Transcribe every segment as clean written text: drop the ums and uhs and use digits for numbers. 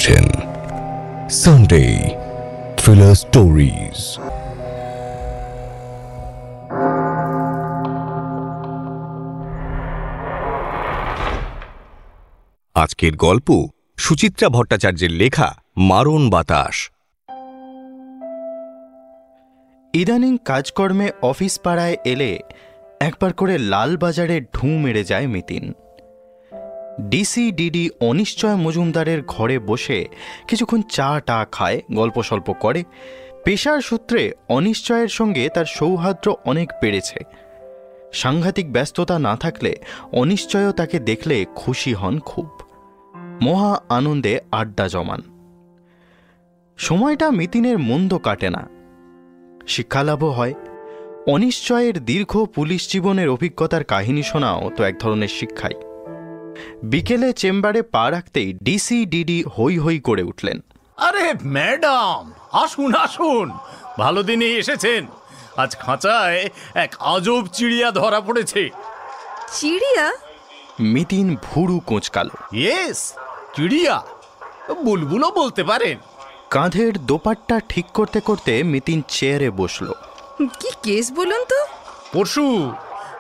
শুনছেন Sunday thriller stories. আজকের গল্প সুচিত্রা ভট্টাচার্যের লেখা মারণ বাতাস। ইদানিং কাজকর্মে অফিস পাড়ায় এলে একবার করে লালবাজারে ঢুঁ মেরে যায় মিতিন। ডিসি ডিডি অনিশ্চয় মজুমদারের ঘরে বসে কিছুক্ষণ চা খায়, গল্প সল্প করে। পেশার সূত্রে অনিশ্চয়ের সঙ্গে তার সৌহার্দ্য অনেক বেড়েছে। সাংঘাতিক ব্যস্ততা না থাকলে অনিশ্চয়ও তাকে দেখলে খুশি হন খুব, মহা আনন্দে আড্ডা জমান। সময়টা মিতিনের মন্দ কাটে না, শিক্ষালাভও হয়। অনিশ্চয়ের দীর্ঘ পুলিশ জীবনের অভিজ্ঞতার কাহিনী শোনাও তো এক ধরনের শিক্ষাই। বিকেলে চেম্বারে পা রাখতেই ডিসি ডিডি হই হই করে উঠলেন। আরে ম্যাডাম, আসুন আসুন, ভালো দিনে এসেছেন। আজ খাঁচায় এক আজব চিড়িয়া ধরা পড়েছে। চিড়িয়া? মিতিন ভুরু কোঁচকালো। ইয়েস, চিড়িয়া, বুলবুলও বলতে পারেন। কাঁধের দোপাট্টা ঠিক করতে করতে মিতিন চেয়ারে বসল। কি কেস বলুন তো? পরশু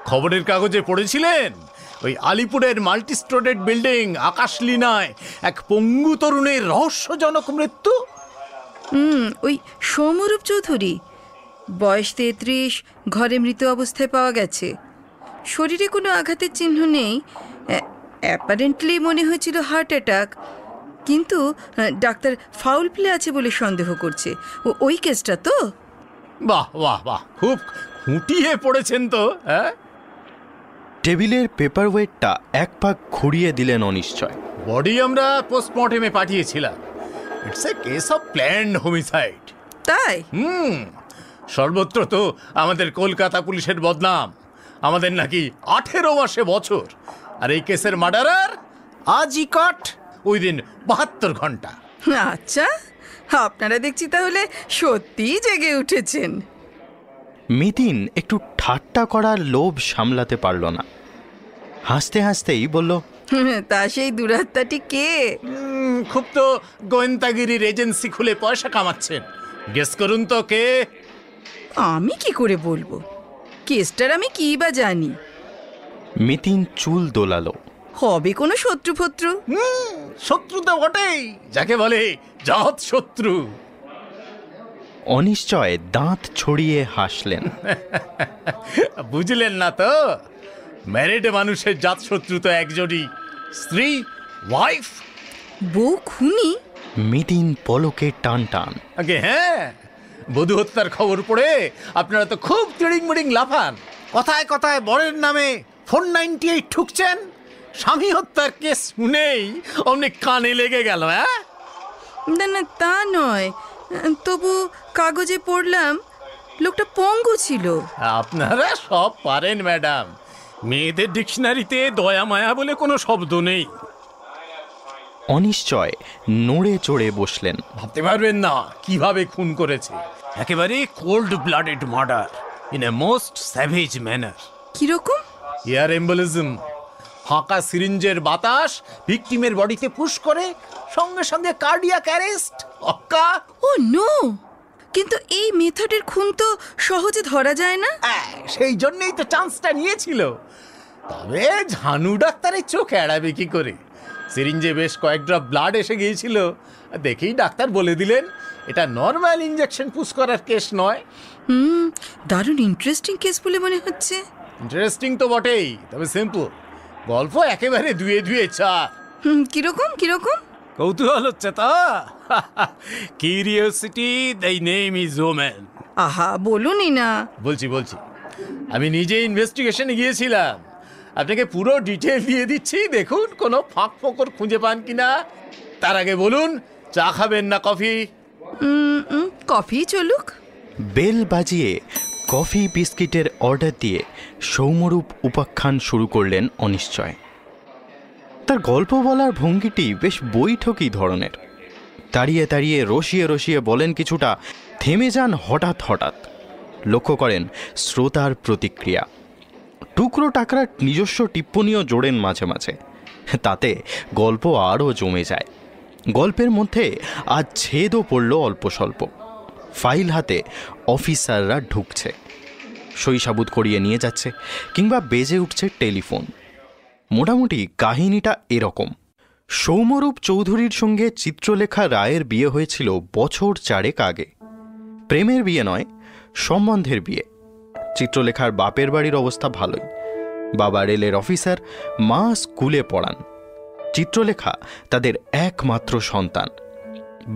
খবরের কাগজে পড়েছিলেন, ওই আলিপুরের মাল্টি স্টোরেড বিল্ডিং আকাশলীনায় এক পঙ্গু তরুণের রহস্যজনক মৃত্যু। ওই সৌম্যরূপ চৌধুরী, বয়স 33, ঘরে মৃত অবস্থায় পাওয়া গেছে। শরীরে কোনো আঘাতের চিহ্ন নেই, অ্যাপারেন্টলি মনে হয়েছিল হার্ট অ্যাটাক, কিন্তু ডাক্তার ফাউল প্লে আছে বলে সন্দেহ করছে। ওই কেসটা তো? বাহ বাহ বাহ, খুব খুঁটিয়ে পড়েছেন তো। হ্যাঁ, টেবিলের পেপার ওয়েটটা এক পাক ঘুরিয়ে দিলেন অনিশ্চয়। বডি আমরা পোস্টমর্টেমে পাঠিয়েছিলাম। It's a case of planned homicide. তাই? সর্বত্র তো আমাদের কলকাতা পুলিশের বদনাম, আমাদের নাকি 18 মাসে বছর, আর এই কেসের মার্ডারার আজই কাট, ওই দিন 72 ঘন্টা। আচ্ছা, আপনারা দেখছি তাহলে সত্যিই জেগে উঠেছেন। মিতিন একটু ঠাট্টা করার লোভ সামলাতে পারল না, হাসতে হাসতেই বলল, তা সেই দুরাত্মাটি কে? খুব তো গোয়েন্দাগিরির এজেন্সি খুলে পয়সা কামাচ্ছেন। গেস করুন তো কে? আমি কি করে বলবো? কেসটার আমি কি বা জানি? মিতিন চুল দোলালো। হবে কোনো শত্রু ফত্রু? শত্রু তো বটেই, যাকে বলে জাত শত্রু। অনিশ্চয় দাঁত ছড়িয়ে হাসলেন। বুঝলেন না তো? ম্যারিড মানুষের জাত শত্রু তো একজনই, স্ত্রী, ওয়াইফ। বউ খুনি? মিতিন পলকে টান টান। আগে হ্যাঁ, বধূ হত্যার খবর পড়ে আপনারা তো খুব তিড়িং মিড়িং লাফান, কথায় কথায় বরের নামে 498 ঠুকছেন। স্বামী হত্যার কেস শুনেই অমনি কানে লেগে গেল। হ্যাঁ না না, তা নয়, তবু কাগজে পড়লাম লোকটা পঙ্গু ছিল। আপনারা সব পারেন ম্যাডাম, মেয়েদের ডিকশনারিতে দয়া মায়া বলে কোনো শব্দ নেই। অনিশ্চয় নড়ে চড়ে বসলেন। ভাবতে পারবেন না কিভাবে খুন করেছে, একেবারে cold blooded murder in a most savage manner. কিরকম? এয়ার এম্বলিজম, ফাঁকা সিরিঞ্জের বাতাস ভিকটিমের বডিতে পুশ করে সঙ্গে সঙ্গে কার্ডিয়াক অ্যারেস্ট। ও নো! কিন্তু এই মেথডের খুন তো সহজে ধরা যায় না। সেই জন্যই তো চান্সটা নিয়েছিল। তবে ঝানু ডাক্তারের চোখ এড়াবে কি করে? সিরিঞ্জে বেশ কয়েক ড্রপ ব্লাড এসে গিয়েছিল, দেখেই ডাক্তার বলে দিলেন এটা নর্মাল ইনজেকশন পুশ করার কেস নয়। দারুণ ইন্টারেস্টিং কেস বলে মনে হচ্ছে। ইন্টারেস্টিং তো বটেই, তবে সিম্পল। গল্প একেবারে ধুয়ে ধুয়ে চার। কিরকম কিরকম? কৌতূহল হচ্ছে তা? Curiosity the name is woman. আহা, বলুনই না। বলছি, আমি নিজে ইনভেস্টিগেশনে গিয়েছিলাম, আপনাকে পুরো ডিটেল দিয়ে দিচ্ছি, দেখুন কোনো ফাঁক ফোকর খুঁজে পান কিনা। তার আগে বলুন, চা খাবেন না কফি? কফি চলুক। বেল বাজিয়ে কফি বিস্কিটের অর্ডার দিয়ে সৌম্যরূপ উপাখ্যান শুরু করলেন অনিশ্চয়। তার গল্প বলার ভঙ্গিটি বেশ বৈঠকি ধরনের। দাঁড়িয়ে দাঁড়িয়ে রসিয়ে রসিয়ে বলেন কিছুটা, থেমে যান হঠাৎ হঠাৎ, লক্ষ্য করেন শ্রোতার প্রতিক্রিয়া। টুকরো টাকরা নিজস্ব টিপ্পণীও জোড়েন মাঝে মাঝে, তাতে গল্প আরও জমে যায়। গল্পের মধ্যে আজ ছেদও পড়ল অল্প স্বল্প। ফাইল হাতে অফিসাররা ঢুকছে, সই সাবুত করিয়ে নিয়ে যাচ্ছে, কিংবা বেজে উঠছে টেলিফোন। মোটামুটি কাহিনীটা এরকম। সৌম্যরূপ চৌধুরীর সঙ্গে চিত্রলেখা রায়ের বিয়ে হয়েছিল বছর 4 আগে। প্রেমের বিয়ে নয়, সম্বন্ধের বিয়ে। চিত্রলেখার বাপের বাড়ির অবস্থা ভালোই। বাবা রেলের অফিসার, মা স্কুলে পড়ান। চিত্রলেখা তাদের একমাত্র সন্তান।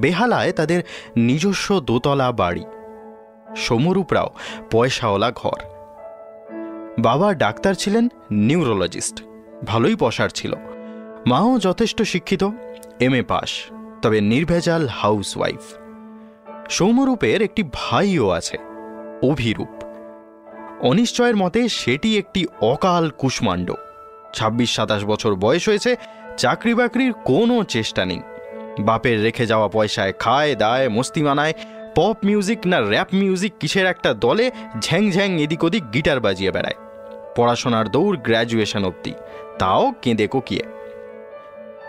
বেহালায় তাদের নিজস্ব দোতলা বাড়ি। সৌম্যরূপরাও পয়সাওয়ালা ঘর। বাবা ডাক্তার ছিলেন, নিউরোলজিস্ট, ভালোই পসার ছিল। মাও যথেষ্ট শিক্ষিত, MA পাস, তবে নির্ভেজাল হাউসওয়াইফ। সৌম্যরূপের একটি ভাইও আছে, অভিরূপ। অনিশ্চয়ের মতে সেটি একটি অকাল কুষ্মাণ্ড। 26-27 বছর বয়স হয়েছে, চাকরি বাকরির কোনো চেষ্টা নেই। বাপের রেখে যাওয়া পয়সায় খায় দায়, মস্তি মানায়। পপ মিউজিক না র্যাপ মিউজিক কিসের একটা দলে ঝ্যাং ঝ্যাং এদিক ওদিক গিটার বাজিয়ে বেড়ায়। পড়াশোনার দৌড় গ্র্যাজুয়েশন অবধি, তাও কেঁদে কোকিয়ে।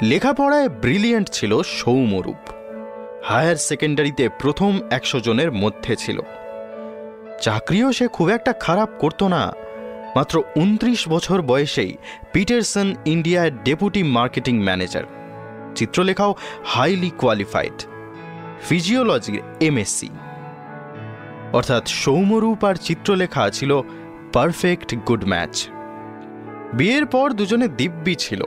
লেখাপড়ায় ব্রিলিয়েন্ট ছিল সৌম্যরূপ। হায়ার সেকেন্ডারিতে প্রথম 100 জনের মধ্যে ছিল। চাকরিও সে খুব একটা খারাপ করত না। মাত্র 29 বছর বয়সেই পিটারসন ইন্ডিয়ার ডেপুটি মার্কেটিং ম্যানেজার। চিত্রলেখাও হাইলি কোয়ালিফাইড, ফিজিওলজির MSc। অর্থাৎ সৌম্যরূপ আর চিত্রলেখা ছিল পারফেক্ট গুড ম্যাচ। বিয়ের পর দুজনে দিব্যি ছিল।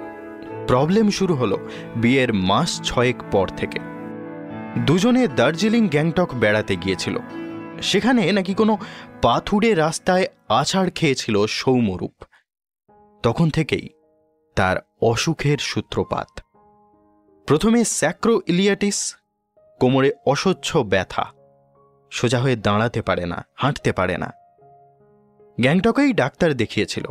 প্রবলেম শুরু হলো বিয়ের মাস 6 পর থেকে। দুজনে দার্জিলিং গ্যাংটক বেড়াতে গিয়েছিল। সেখানে নাকি কোনো পাথুরে রাস্তায় আছাড় খেয়েছিল সৌম্যরূপ। তখন থেকেই তার অসুখের সূত্রপাত। প্রথমে স্যাক্রো ইলিয়াটিস, কোমরে অসহ্য ব্যথা, সোজা হয়ে দাঁড়াতে পারে না, হাঁটতে পারে না। গ্যাংটকেই ডাক্তার দেখিয়েছিল।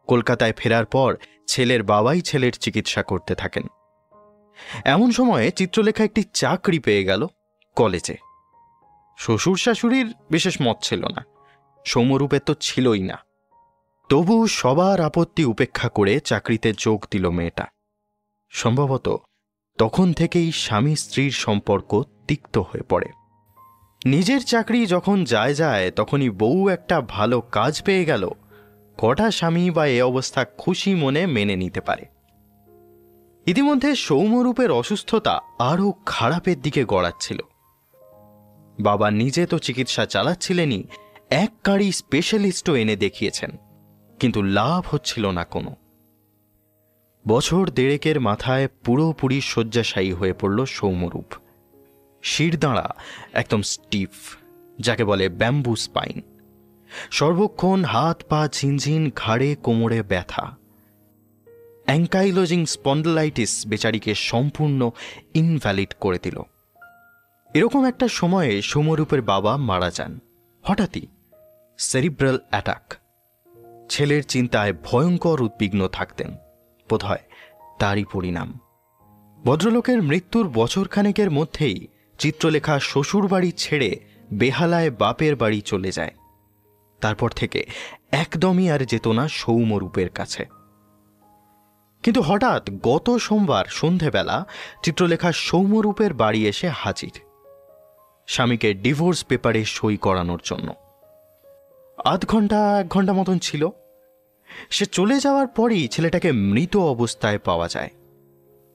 কলকাতায় ফেরার পর ছেলের বাবাই ছেলের চিকিৎসা করতে থাকেন। এমন সময়ে চিত্রলেখা একটি চাকরি পেয়ে গেল কলেজে। শ্বশুর শাশুড়ির বিশেষ মত ছিল না, সৌম্যরূপের তো ছিলই না। তবু সবার আপত্তি উপেক্ষা করে চাকরিতে যোগ দিল মেয়েটা। সম্ভবত তখন থেকেই স্বামী স্ত্রীর সম্পর্ক তিক্ত হয়ে পড়ে। নিজের চাকরি যখন যায় তখনই বউ একটা ভালো কাজ পেয়ে গেল, কটা স্বামী বা এ অবস্থা খুশি মনে মেনে নিতে পারে। ইতিমধ্যে সৌম্যরূপের অসুস্থতা আরও খারাপের দিকে গড়াচ্ছিল। বাবা নিজে তো চিকিৎসা চালাচ্ছিলেনই, এক কাঁড়ি স্পেশালিস্টও এনে দেখিয়েছেন, কিন্তু লাভ হচ্ছিল না কোনো। বছর 1.5 মাথায় পুরোপুরি শয্যাশায়ী হয়ে পড়ল সৌম্যরূপ। শিরদাঁড়া একদম স্টিফ, যাকে বলে ব্যাম্বু স্পাইন। সর্বক্ষণ হাত পা ঝিনঝিন, ঘাড়ে কোমরে ব্যথা। অ্যাঙ্কাইলোজিং স্পন্ডলাইটিস বেচারিকে সম্পূর্ণ ইনভ্যালিড করে দিল। এরকম একটা সময়ে সৌম্যরূপের বাবা মারা যান হঠাৎই, সেরিব্রাল অ্যাটাক। ছেলের চিন্তায় ভয়ঙ্কর উদ্বিগ্ন থাকতেন, বোধহয় তারই পরিণাম। ভদ্রলোকের মৃত্যুর বছরখানেকের মধ্যেই চিত্রলেখা শ্বশুর বাড়ি ছেড়ে বেহালায় বাপের বাড়ি চলে যায়। তারপর থেকে একদমই আর যেত না সৌম্যরূপের কাছে। কিন্তু হঠাৎ গত সোমবার সন্ধেবেলা চিত্রলেখা সৌম্যরূপের বাড়ি এসে হাজির, স্বামীকে ডিভোর্স পেপারে সই করানোর জন্য। 1 ঘন্টা মতন ছিল। সে চলে যাওয়ার পরই ছেলেটাকে মৃত অবস্থায় পাওয়া যায়।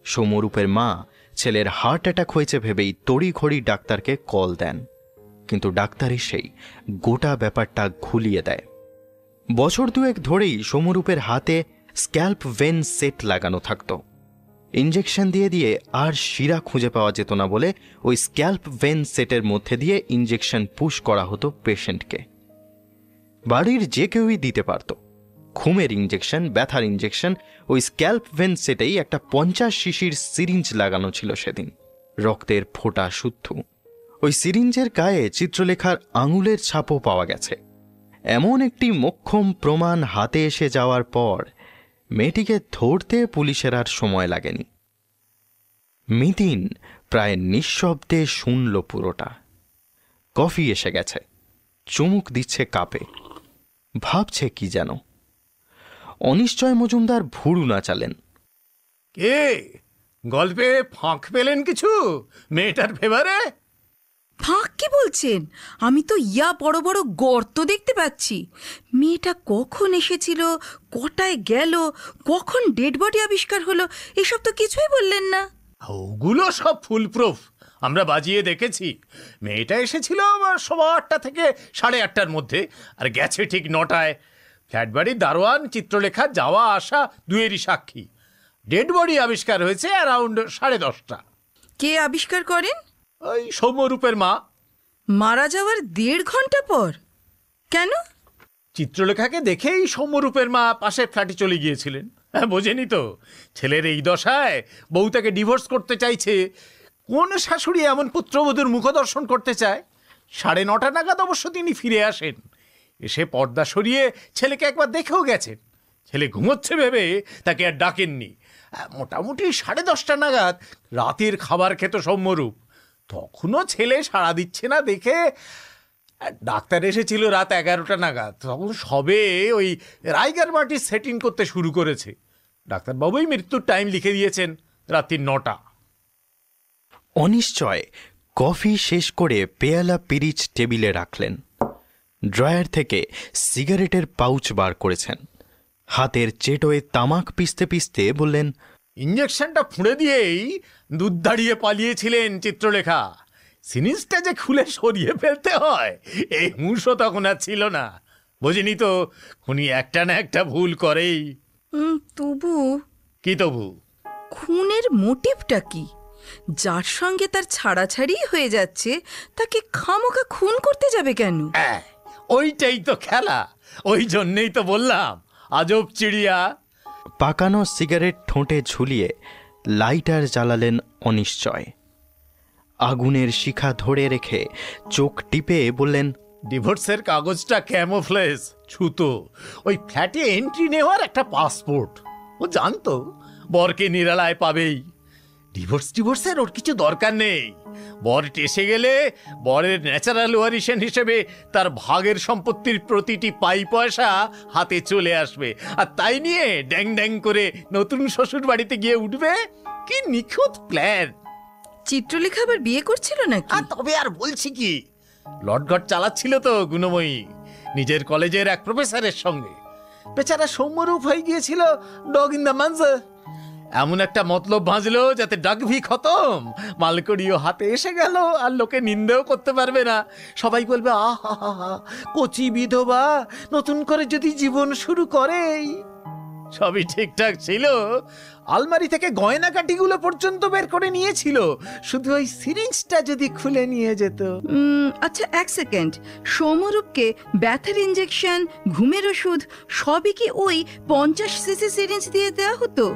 সৌম্যরূপের মা ছেলের হার্ট অ্যাটাক হয়েছে ভেবেই তড়িঘড়ি ডাক্তারকে কল দেন, কিন্তু ডাক্তার এসেই গোটা ব্যাপারটা ঘুলিয়ে দেয়। বছর 2 ধরেই সৌম্যরূপের হাতে স্ক্যাল্প ভেন সেট লাগানো থাকত। ইঞ্জেকশন দিয়ে আর শিরা খুঁজে পাওয়া যেত না বলে ওই স্ক্যাল্প ভেন সেটের মধ্যে দিয়ে ইঞ্জেকশন পুশ করা হতো পেশেন্টকে। বাড়ির যে কেউই দিতে পারত। ঘুমের ইঞ্জেকশন, ব্যথার ইঞ্জেকশন, ওই স্ক্যাল্প ভেন সেটেই একটা 50 শিশির সিরিঞ্জ লাগানো ছিল সেদিন, রক্তের ফোঁটা শুদ্ধ। ওই সিরিঞ্জের গায়ে চিত্রলেখার আঙুলের ছাপও পাওয়া গেছে। এমন একটি মোক্ষম প্রমাণ হাতে এসে যাওয়ার পর মেয়েটিকে ধরতে পুলিশের আর সময় লাগেনি। মিতিন প্রায় নিঃশব্দে শুনল পুরোটা। কফি এসে গেছে, চুমুক দিচ্ছে কাপে, ভাবছে কি যেন। অনিশ্চয় মজুমদার ভুরু নাচালেন। কে গল্পে ফাঁক পেলেন কিছু মেয়েটার ফেভারে? ফাঁক কি বলছেন? আমি তো ইয়া বড় বড় গর্ত দেখতে পাচ্ছি। মেয়েটা কখন এসেছিল, কটায় গেল, কখন ডেড বডি আবিষ্কার হলো, এসব তো কিছুই বললেন না। ওগুলো সব ফুল প্রুফ, আমরা বাজিয়ে দেখেছি। মেয়েটা এসেছিল 8:15 থেকে 8:30টার মধ্যে, আর গেছে ঠিক 9টায়। ফ্ল্যাট বাড়ির দারোয়ান, চিত্রলেখা যাওয়া আসা দুয়েরই সাক্ষী। ডেড বডি আবিষ্কার হয়েছে অ্যারাউন্ড 10:30টা। কে আবিষ্কার করেন? ওই সৌম্যরূপের মা। মারা যাওয়ার 1.5 ঘন্টা পর? কেন? চিত্রলেখাকে দেখেই সৌম্যরূপের মা পাশের ফ্ল্যাটে চলে গিয়েছিলেন। হ্যাঁ, বোঝেনি তো, ছেলের এই দশায় বউ তাকে ডিভোর্স করতে চাইছে। কোন শাশুড়ি এমন পুত্রবধূর মুখদর্শন করতে চায়? 9:30 নাগাদ অবশ্য তিনি ফিরে আসেন। এসে পর্দা সরিয়ে ছেলেকে একবার দেখেও গেছেন। ছেলে ঘুমোচ্ছে ভেবে তাকে আর ডাকেননি। মোটামুটি 10:30 নাগাদ রাতের খাবার খেত সৌম্যরূপ। তখনও ছেলে সাড়া দিচ্ছে না দেখে ডাক্তার এসেছিল রাত 11টা নাগাদ। তখন সবে ওই রাইগার মাটির সেটিং করতে শুরু করেছে। ডাক্তারবাবুই মৃত্যুর টাইম লিখে দিয়েছেন রাত্রি 9টা। অনিশ্চয় কফি শেষ করে পেয়ালা পিরিচ টেবিলে রাখলেন। ড্রয়ার থেকে সিগারেটের পাউচ বার করেছেন। হাতের চেটোয় তামাক পিষতে পিষতে বললেন, ইঞ্জেকশনটা ফুঁড়ে দিয়েই দুধ দাঁড়িয়ে পালিয়েছিলেন চিত্রলেখা। সিরিঞ্জটা যে খুলে সরিয়ে ফেলতে হয় এই হুঁশও তখন আর ছিল না। বোঝেনি তো, খুনি একটা না একটা ভুল করেই। তবু কি তবু? খুনের মোটিভটা কি? যার সঙ্গে তার ছাড়াছাড়ি হয়ে যাচ্ছে তাকে খামোখা খুন করতে যাবে কেন? ওইটাই তো খেলা, ওই জন্যেই তো বললাম আজব চিড়িয়া। পাকানো সিগারেট ঠোঁটে ঝুলিয়ে লাইটার জ্বালালেন অনিশ্চয়। আগুনের শিখা ধরে রেখে চোখ টিপে বললেন, ডিভোর্সের কাগজটা ক্যামোফ্লেজ, ছুতো। ওই ফ্ল্যাটে এন্ট্রি নেওয়ার একটা পাসপোর্ট। ও জানতো বরকে নিরালায় পাবেই। ডিভোর্সের ওর কিছু দরকার নেই। বর এসে গেলে বরের ন্যাচারাল ওয়ারিশন হিসেবে তার ভাগের সম্পত্তির প্রতিটি পাই পয়সা হাতে চলে আসবে, আর তাই নিয়ে ড্যাং ড্যাং করে নতুন শ্বশুর বাড়িতে গিয়ে উঠবে। কি নিখুঁত প্ল্যান! চিত্রলেখা আবার বিয়ে করছিল নাকি? তবে আর বলছি কি, লটঘট চালাচ্ছিল তো গুণময়ী নিজের কলেজের এক প্রফেসরের সঙ্গে। বেচারা সৌম্যরূপ হয়ে গিয়েছিল ডগ ইন দ্য মাঞ্জার। এমন একটা মতলব ভাঁজলো যাতে ডাক ভি খতম, মালকড়িও হাতে এসে গেল, আর লোকে নিন্দেও করতে পারবে না। সবাই বলবে, আহা, কচি বিধবা নতুন করে যদি জীবন শুরু করে। সবই ঠিকঠাক ছিল। আলমারি থেকে গয়নাকাটিগুলো পর্যন্ত বের করে নিয়েছিল, শুধু ওই সিরিঞ্জটা যদি খুলে নিয়ে যেত। আচ্ছা, 1 সেকেন্ড। সৌম্যরূপকে ব্যথার ইঞ্জেকশন, ঘুমের ওষুধ সবই কি ওই 50 সিসি সিরিঞ্জ দিয়ে দেওয়া হতো?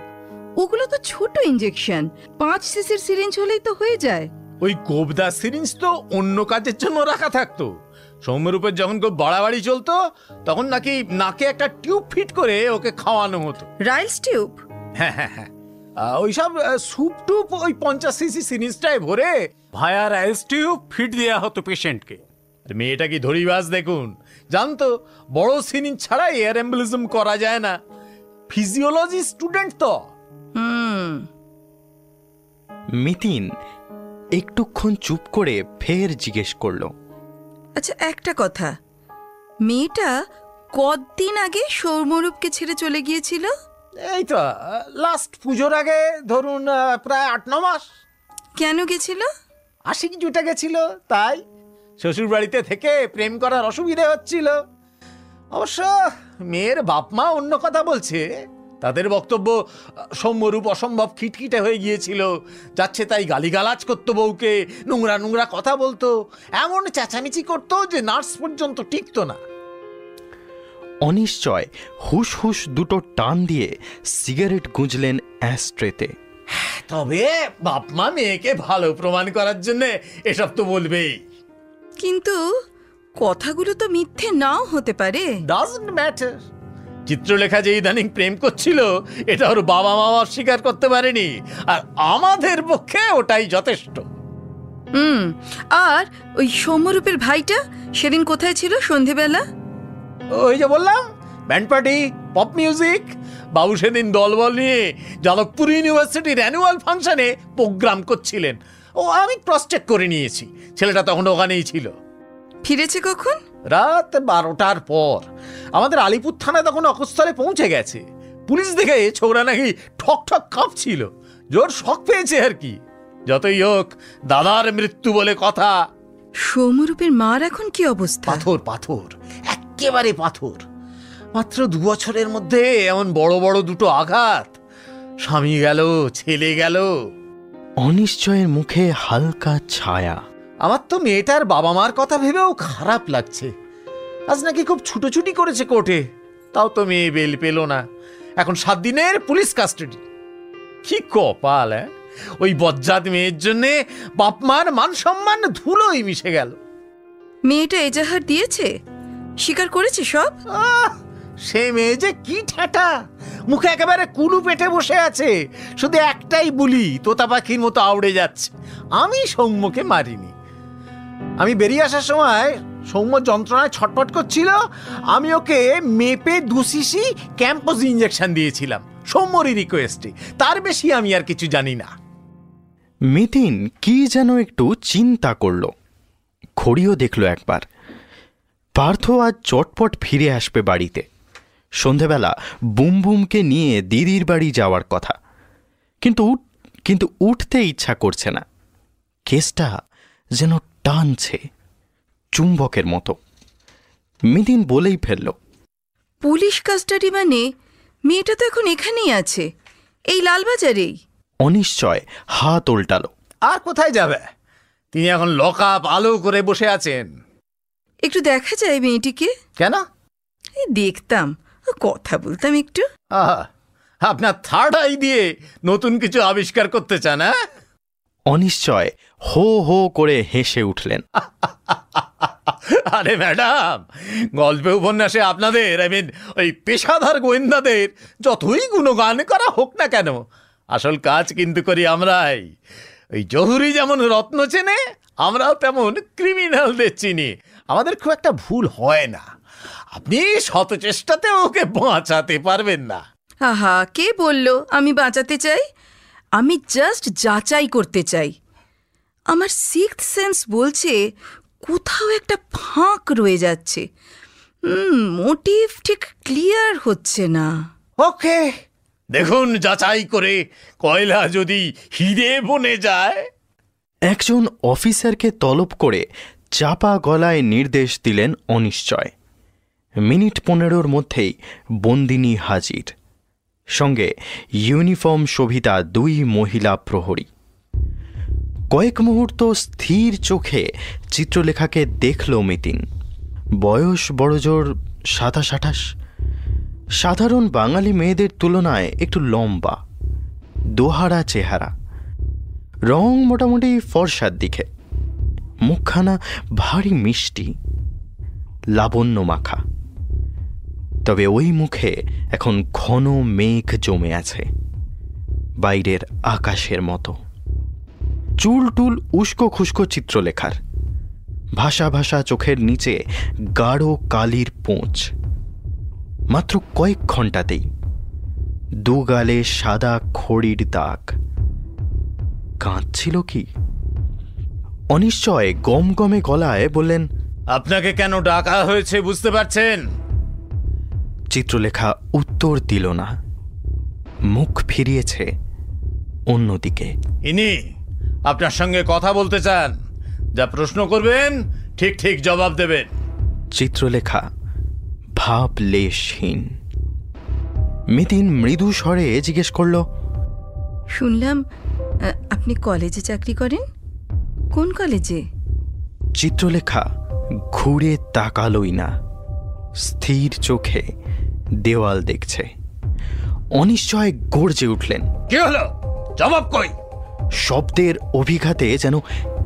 ওগুলো তো ছোট ইঞ্জেকশন, 5 সিসির সিরিঞ্জ হলেই তো হয়ে যায়। ওই গোবদা সিরিঞ্জ তো অন্য কাজের জন্য রাখা থাকতো। সৌম্যরূপের যখন খুব বাড়াবাড়ি চলতো তখন নাকি নাকে একটা টিউব ফিট করে ওকে খাওয়ানো হতো। রাইলস টিউব? হ্যাঁ, ওইসব স্যুপ টুপ ওই 50 সিসি সিরিঞ্জটায় ভরে ভায়া রাইলস টিউব ফিট দেওয়া হতো পেশেন্টকে। মেয়েটা কি ধরিবাজ দেখুন, জানতো বড় সিরিঞ্জ ছাড়া এয়ার এম্বলিজম করা যায় না। ফিজিওলজি স্টুডেন্ট তো। মিতিন একটুক্ষণ চুপ করে ফের জিজ্ঞেস করল, আচ্ছা, একটা কথা, মেয়েটা কতদিন আগে সৌম্যরূপকে ছেড়ে চলে গিয়েছিল? এই তো লাস্ট পুজোর আগে, ধরুন প্রায় 8-9 মাস। কেন গেছিল? আশিক জুটে গেছিল, তাই শ্বশুর বাড়িতে থেকে প্রেম করার অসুবিধা হচ্ছিল। অবশ্য মেয়ের বাপ মা অন্য কথা বলছে। তাদের বক্তব্য সৌম্যরূপ অসম্ভব খিটখিটে হয়ে গিয়েছিল, যাচ্ছে তাই গালিগালাজ করতো বউকে, নোংরা নোংরা কথা বলতো, এমন চেঁচামেচি করতো যে নার্স পর্যন্ত টিকতো না। অনিশ্চয় হুশ হুশ দুটো টান দিয়ে সিগারেট গুঁজলেন অ্যাস্ট্রেতে। তবে বাপ মা মেয়েকে ভালো প্রমাণ করার জন্য এসব তো বলবেই। কিন্তু কথাগুলো তো মিথ্যে নাও হতে পারে। Doesn't matter. চিত্রলেখা যে ইদানিং প্রেম করছিল এটা ওর বাবা মা অস্বীকার করতে পারেনি, আর আমাদের পক্ষে ওটাই যথেষ্ট। আর ওই সৌম্যরূপের ভাইটা সেদিন কোথায় ছিল সন্ধেবেলা? ওই যে বললাম, ব্যান্ড পার্টি, পপ মিউজিক। বাবু সেদিন দলবল নিয়ে যাদবপুর ইউনিভার্সিটির অ্যানুয়াল ফাংশনে প্রোগ্রাম করছিলেন। ও আমি ক্রস চেক করে নিয়েছি, ছেলেটা তখন ওখানেই ছিল। ফিরেছে কখন? রাত 12টার পর। আমাদের আলিপুর থানায় তখন অকস্থলে পৌঁছে গেছে। পুলিশ দেখে ছোকরা নাকি ঠক ঠক কাঁপছিল, জোর শক পেয়েছে আর কি। যতই হোক দাদার মৃত্যু বলে কথা। সৌম্যরূপের মার এখন কি অবস্থা? পাথর পাথর, একেবারে পাথর। মাত্র 2 বছরের মধ্যে এমন বড় বড় দুটো আঘাত। স্বামী গেল, ছেলে গেল। অনিশ্চয়ের মুখে হালকা ছায়া। আমার তো মেয়েটার বাবা মার কথা ভেবেও খারাপ লাগছে। আজ নাকি খুব ছুটোছুটি করেছে কোর্টে, তাও তো মেয়ে বেল পেল না। এখন 7 দিনের পুলিশ কাস্টাডি। কি কপাল! ওই বজ্জাত মেয়ের জন্যে বাপ মার মান সম্মান ধুলোই মিশে গেল। মেয়েটা এজাহার দিয়েছে? স্বীকার করেছে সব? সে মেয়ে যে কি ঠেটা, মুখে একেবারে কুলু পেটে বসে আছে। শুধু একটাই বুলি তোতা পাখির মতো আউড়ে যাচ্ছে, আমি সৌম্যকে মারিনি। আমি বেরিয়ে আসার সময় সৌম্য যন্ত্রণায় ছটফট করছিল। আমি ওকে মেপে 2 সিসি ক্যাম্পস ইঞ্জেকশন দিয়েছিলাম সৌম্যরই রিকোয়েস্টে। তার বেশি আমি আর কিছু জানি না। মিতিন কি যেন একটু চিন্তা করল, ঘড়িও দেখল একবার। পার্থ আজ চটপট ফিরে আসবে বাড়িতে। সন্ধেবেলা বুমবুমকে নিয়ে দিদির বাড়ি যাওয়ার কথা, কিন্তু উঠতে ইচ্ছা করছে না। কেসটা যেন টানছে চুম্বকের মতো। মিতিন বলেই ফেলল, পুলিশ কাস্টাডি মানে? মেয়েটা তো এখন এখানেই আছে, এই লালবাজারেই। অনিশ্চয় হাত উল্টালো। আর কোথায় যাবে? তিনি এখন লক আপ আলো করে বসে আছেন। একটু দেখা যায় মেয়েটিকে? কেন? এই দেখতাম, কথা বলতাম একটু। আপনার থার্ড আই দিয়ে নতুন কিছু আবিষ্কার করতে চান? অনিশ্চয় হো হো করে হেসে উঠলেন। আরে ম্যাডাম, গল্পে উপন্যাসে আপনাদের ওই পেশাদার গোয়েন্দাদের যতই গুণগান করা হোক না কেন, আসল কাজ কিন্তু করি আমরাই। ওই জহুরি যেমন রত্ন চেনে, আমরাও তেমন ক্রিমিনালদের চিনি। আমাদের খুব একটা ভুল হয় না। আপনি শত চেষ্টাতে ওকে বাঁচাতে পারবেন না। আহা, কে বলল আমি বাঁচাতে চাই? আমি জাস্ট যাচাই করতে চাই। আমার সিক্সথ সেন্স বলছে কোথাও একটা ফাঁক রয়ে যাচ্ছে। মোটিভ ঠিক ক্লিয়ার হচ্ছে না। ওকে, দেখুন যাচাই করে কয়লা যদি হিরে বনে যায়। একজন অফিসারকে তলব করে চাপা গলায় নির্দেশ দিলেন অনিশ্চয়। মিনিট 15 মধ্যেই বন্দিনী হাজির, সঙ্গে ইউনিফর্ম শোভিতা 2 মহিলা প্রহরী। কয়েক মুহূর্ত স্থির চোখে চিত্রলেখাকে দেখল মিতিন। বয়স বড়জোর 27-28, সাধারণ বাঙালি মেয়েদের তুলনায় একটু লম্বা, দোহারা চেহারা, রং মোটামুটি ফর্সার দিকে, মুখখানা ভারী মিষ্টি, লাবণ্য মাখা। তবে ওই মুখে এখন ঘন মেঘ জমে আছে, বাইরের আকাশের মতো। চুল টুল উস্কো খুস্কো চিত্রলেখার, ভাষা ভাষা চোখের নিচে গাঢ় কালির পোঁচ। মাত্র কয়েক ঘণ্টাতেই 2 গালে সাদা খড়ির দাগ। কাঁদছিল কি? অনিশ্চয় গমগমে গলায় বললেন, আপনাকে কেন ডাকা হয়েছে বুঝতে পারছেন? চিত্রলেখা উত্তর দিল না, মুখ ফিরিয়েছে অন্যদিকে। ইনি আপনার সঙ্গে কথা বলতে চান। যা প্রশ্ন করবেন ঠিক ঠিক জবাব দেবেন। চিত্রলেখা ভাবলেশহীন। মিতিন মৃদু স্বরে জিজ্ঞেস করল, শুনলাম আপনি কলেজে চাকরি করেন? কোন কলেজে? চিত্রলেখা ঘুরে তাকালই না, স্থির চোখে দেওয়াল দেখছে। অনিশ্চয় গর্জে উঠলেন, কি হলো? জবাব কই? শব্দের অভিঘাতে যেন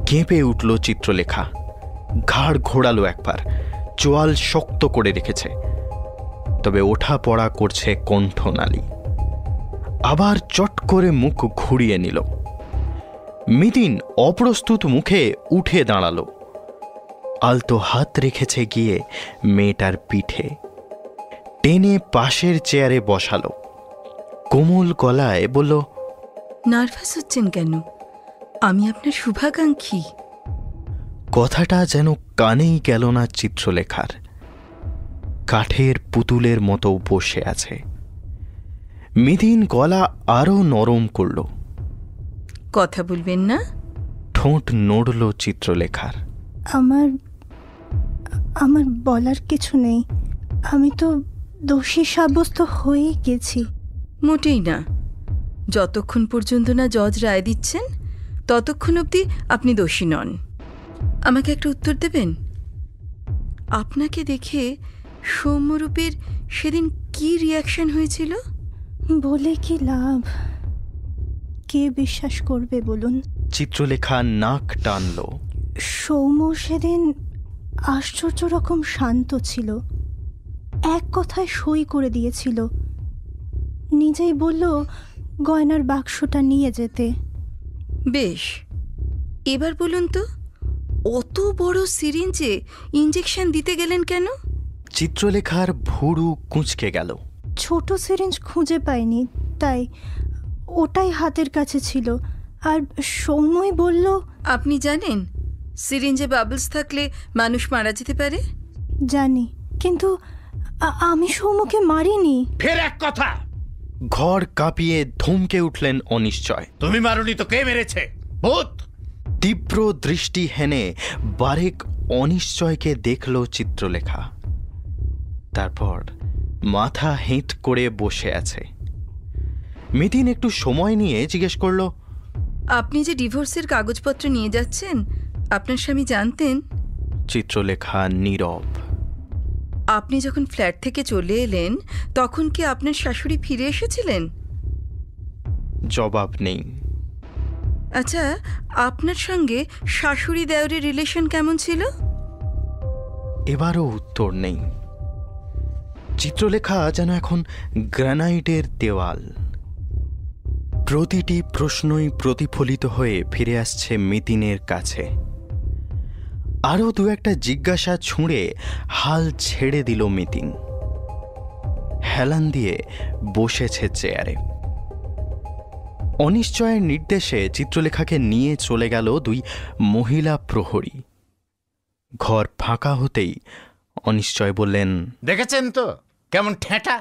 কেঁপে উঠল চিত্রলেখা। ঘাড় ঘোরালো একবার, চোয়াল শক্ত করে রেখেছে, তবে ওঠা পড়া করছে কণ্ঠনালী। আবার চট করে মুখ ঘুরিয়ে নিল। মিতিন অপ্রস্তুত মুখে উঠে দাঁড়ালো, আলতো হাত রেখেছে গিয়ে মেয়েটার পিঠে। টেনে পাশের চেয়ারে বসালো। কোমল গলায় বলল, নার্ভাস হচ্ছেন কেন? আমি আপনার শুভাকাঙ্ক্ষী। কথাটা যেন কানেই গেল না চিত্রলেখার। কাঠের পুতুলের মতো বসে আছে। মিতিন গলা আরো নরম করল। কথা বলবেন না? ঠোঁট নড়ল চিত্রলেখার। আমার বলার কিছু নেই। আমি তো দোষী সাব্যস্ত হয়ে গেছি। মোটেই না। যতক্ষণ পর্যন্ত না জজ রায় দিচ্ছেন ততক্ষণ অবধি আপনি দোষী নন। আমাকে একটা উত্তর দেবেন? আপনাকে দেখে সৌম্যরূপের সেদিন কি রিয়াকশন হয়েছিল? বলে কি লাভ? কে বিশ্বাস করবে বলুন? চিত্রলেখা নাক টানল। সৌম্য সেদিন আশ্চর্য রকম শান্ত ছিল। এক কথায় সই করে দিয়েছিল। নিজেই বলল গয়নার বাক্সটা নিয়ে যেতে। বেশ, এবার বলুন তো, অত বড় সিরিঞ্জে ইঞ্জেকশন দিতে গেলেন কেন? চিত্রলেখার ভুরু কুঁচকে গেল। ছোট সিরিঞ্জ খুঁজে পাইনি, তাই ওটাই হাতের কাছে ছিল। আর সৌম্যই বলল। আপনি জানেন সিরিঞ্জে বাবলস থাকলে মানুষ মারা যেতে পারে? জানি, কিন্তু আমি সৌম্যকে মারিনি। ফের এক কথা! ঘর কাঁপিয়ে ধমকে উঠলেন অনিশ্চয়। তুমি মারুনি তো কে মেরেছে? ভূত! তীব্র দৃষ্টি হেনে বারেক অনিশ্চয়কে দেখল চিত্রলেখা। তারপর মাথা হেঁট করে বসে আছে। মিতিন একটু সময় নিয়ে জিজ্ঞেস করল, আপনি যে ডিভোর্সের কাগজপত্র নিয়ে যাচ্ছেন আপনার স্বামী জানতেন? চিত্রলেখা নীরব। আপনি যখন ফ্ল্যাট থেকে চলে এলেন তখন কি আপনার শাশুড়ি ফিরে এসেছিলেন? জবাব নেই। আচ্ছা, আপনার সঙ্গে শাশুড়ি দেওরের রিলেশন কেমন ছিল? এবারও উত্তর নেই। চিত্রলেখা যেন এখন গ্রানাইটের দেওয়াল। প্রতিটি প্রশ্নই প্রতিফলিত হয়ে ফিরে আসছে মিতিনের কাছে। আরও দু একটা জিজ্ঞাসা ছুঁড়ে হাল ছেড়ে দিল মিতিন। হেলান দিয়ে বসেছে চেয়ারে। অনিশ্চয়ের নির্দেশে চিত্রলেখাকে নিয়ে চলে গেল দুই মহিলা প্রহরী। ঘর ফাঁকা হতেই অনিশ্চয় বললেন, দেখেছেন তো কেমন ঠেঁটা?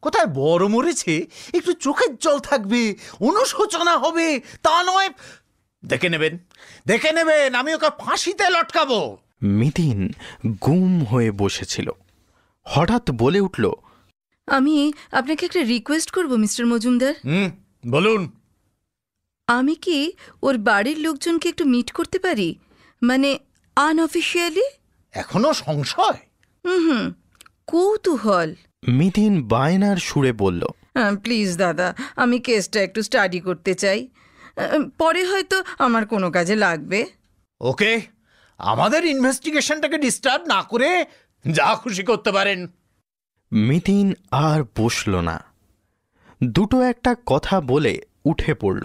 কোথায় বড় মরেছে একটু চোখের জল থাকবে, অনুশোচনা হবে, তা নয়। দেখে নেবেন, দেখে নেবেন, আমি ওকে ফাঁসিতে লটকাবো। মিতিন গুম হয়ে বসেছিল। হঠাৎ বলে উঠল, আমি আপনাকে একটা রিকোয়েস্ট করব মিস্টার মজুমদার। বলুন। আমি কি ওর বাড়ির লোকজনকে একটু মিট করতে পারি, মানে আনঅফিসিয়ালি? এখনো সংশয়? হুম, কৌতূহল। মিতিন বায়নার সুরে বলল, প্লিজ দাদা, আমি কেসটা একটু স্টাডি করতে চাই। পরে হয়তো আমার কোনো কাজে লাগবে। ওকে, আমাদের ইনভেস্টিগেশনটাকে ডিস্টার্ব না করে যা খুশি করতে পারেন। মিতিন আর বসল না। দুটো একটা কথা বলে উঠে পড়ল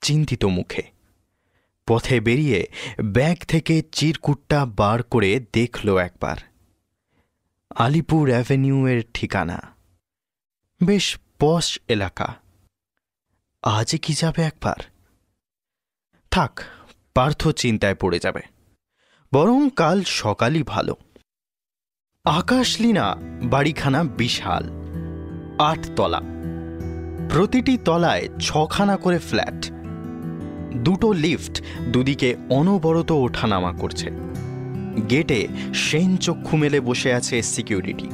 চিন্তিত মুখে। পথে বেরিয়ে ব্যাগ থেকে চিরকুটটা বার করে দেখল একবার। আলিপুর অ্যাভিনিউয়ের ঠিকানা। বেশ পশ এলাকা। আজ কি যাবে একবার? থাক, পার্থ চিন্তায় পড়ে যাবে। বরং কাল সকালই ভালো। আকাশলীনা বাড়িখানা বিশাল, 8 তলা। প্রতিটি তলায় 6খানা করে ফ্ল্যাট। দুটো লিফট দুদিকে অনবরত ওঠানামা করছে। গেটে সেন চক্ষু মেলে বসে আছে সিকিউরিটি।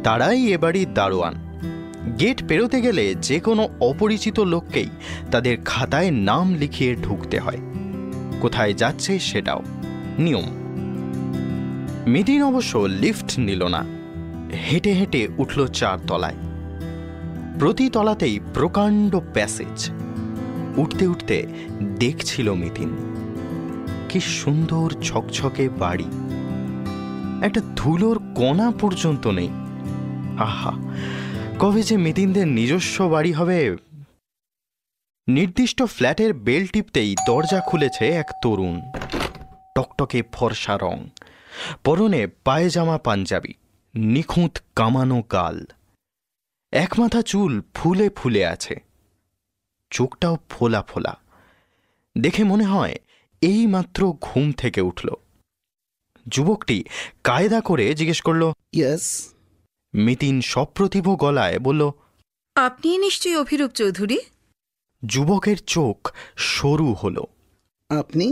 তারাই এ বাড়ির দারোয়ান। গেট পেরোতে গেলে যে কোনো অপরিচিত লোককেই তাদের খাতায় নাম লিখিয়ে ঢুকতে হয়। কোথায় যাচ্ছে সেটাও নিয়ম। মিতিন অবশ্য লিফট নিল না, হেঁটে হেঁটে উঠল 4 তলায়। প্রতি তলাতেই প্রকাণ্ড প্যাসেজ। উঠতে উঠতে দেখছিল মিতিন, কি সুন্দর ছকছকে বাড়ি। একটা ধুলোর কণা পর্যন্ত নেই। আহা, কবে যে মিতিনদের নিজস্ব বাড়ি হবে। নির্দিষ্ট ফ্ল্যাটের বেল টিপতেই দরজা খুলেছে এক তরুণ। টকটকে ফর্সা রং, পরনে পায়জামা পাঞ্জাবি, নিখুঁত কামানো গাল, একমাথা চুল ফুলে ফুলে আছে, চোখটাও ফোলা ফোলা। দেখে মনে হয় এইমাত্র ঘুম থেকে উঠল। যুবকটি কায়দা করে জিজ্ঞেস করল, ইয়েস। মিতিন সপ্রতিভ গলায় বলল, আপনি নিশ্চয়ই অভিরূপ চৌধুরী? যুবকের চোখ সরু হল। আপনি?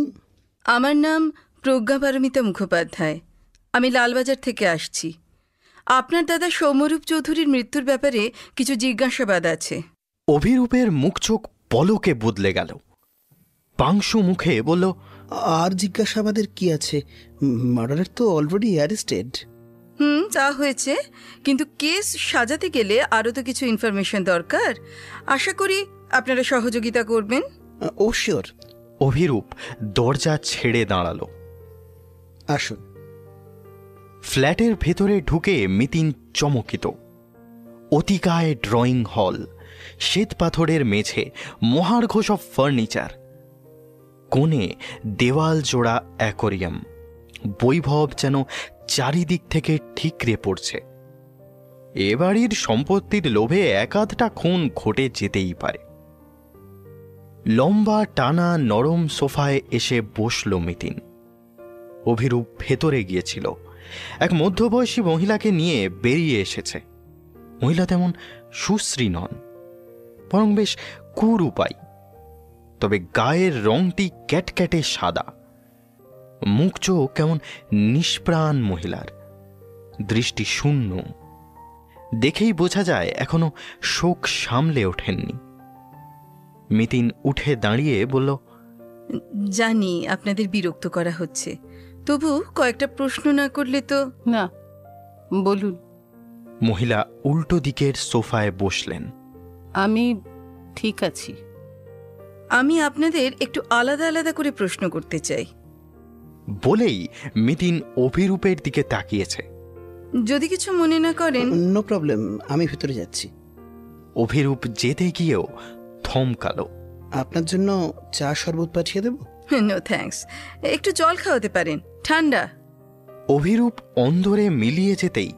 আমার নাম প্রজ্ঞা পারমিতা মুখোপাধ্যায়। আমি লালবাজার থেকে আসছি। আপনার দাদা সৌম্যরূপ চৌধুরীর মৃত্যুর ব্যাপারে কিছু জিজ্ঞাসাবাদ আছে। অভিরূপের মুখ চোখ পলকে বদলে গেল। পাংশু মুখে বলল, আর জিজ্ঞাসাবাদের কি আছে? মার্ডারের তো অলরেডি অ্যারেস্টেড। তা হয়েছে, কিন্তু কেস সাজাতে গেলে আরও তো কিছু ইনফরমেশন দরকার। আশা করি আপনারা সহযোগিতা করবেন। ও শিওর। অভিরূপ দরজা ছেড়ে দাঁড়াল। আসুন। ফ্ল্যাটের ভেতরে ঢুকে মিতিন চমকিত। অতিকায় ড্রয়িং হল, শ্বেত পাথরের মেঝে, মহার্ঘ সব ফার্নিচার, কোণে দেওয়াল জোড়া অ্যাকোরিয়াম। বৈভব যেন চারিদিক থেকে ঠিকরে পড়ছে। এ বাড়ির সম্পত্তির লোভে একাধটা খুন ঘটে যেতেই পারে। লম্বা টানা নরম সোফায় এসে বসল মিতিন। অভিরূপ ভেতরে গিয়েছিল। এক মধ্যবয়সী মহিলাকে নিয়ে বেরিয়ে এসেছে। মহিলা তেমন সুশ্রী নন, বরং বেশ কুরূপাই। তবে গায়ের রংটি ক্যাটক্যাটে সাদা। মুখ চোখ কেমন নিষ্প্রাণ মহিলার, দৃষ্টি শূন্য। দেখেই বোঝা যায় এখনো শোক সামলে ওঠেননি। মিতিন উঠে দাঁড়িয়ে বলল, জানি আপনাদের বিরক্ত করা হচ্ছে, তবু কয়েকটা প্রশ্ন না করলে তো। না, বলুন। মহিলা উল্টো দিকের সোফায় বসলেন। আমি ঠিক আছি। আমি আপনাদের একটু আলাদা আলাদা করে প্রশ্ন করতে চাই। বলেই মিতিন অভিরূপের দিকে তাকিয়েছে। যদি কিছু মনে না করেন। নো প্রবলেম, আমি ভেতরে যাচ্ছি। অভিরূপ যেতে গিয়েও থমকালো। আপনার জন্য চা শরবত পাঠিয়ে দেব? নো থ্যাঙ্কস, একটু জল খাওয়াতে পারেন, ঠান্ডা। অভিরূপ অন্দরে মিলিয়ে যেতেই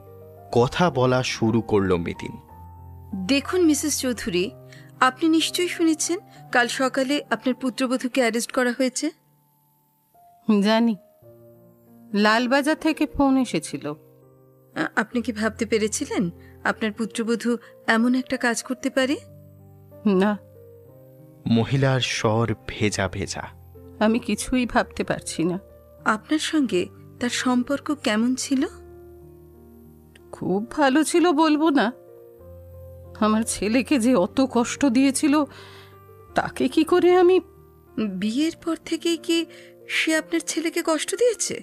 কথা বলা শুরু করল মিতিন। দেখুন মিসেস চৌধুরী, আপনি নিশ্চয়ই শুনেছেন কাল সকালে আপনার পুত্রবধূকে অ্যারেস্ট করা হয়েছে। জানি, লালবাজার থেকে ফোন এসেছিল। আপনি কি ভাবতে পেরেছিলেন আপনার পুত্রবধূ এমন একটা কাজ করতে পারে? না, মহিলার স্বর ভেজা ভেজা। আমি কিছুই ভাবতে পারছি না। আপনার সঙ্গে তার সম্পর্ক কেমন ছিল? খুব ভালো ছিল বলবো না। আমার ছেলেকে যে অত কষ্ট দিয়েছিল, তাকে কি করে আমি। বিয়ের পর থেকেই কি সে আপনার ছেলেকে কষ্ট দিয়েছে?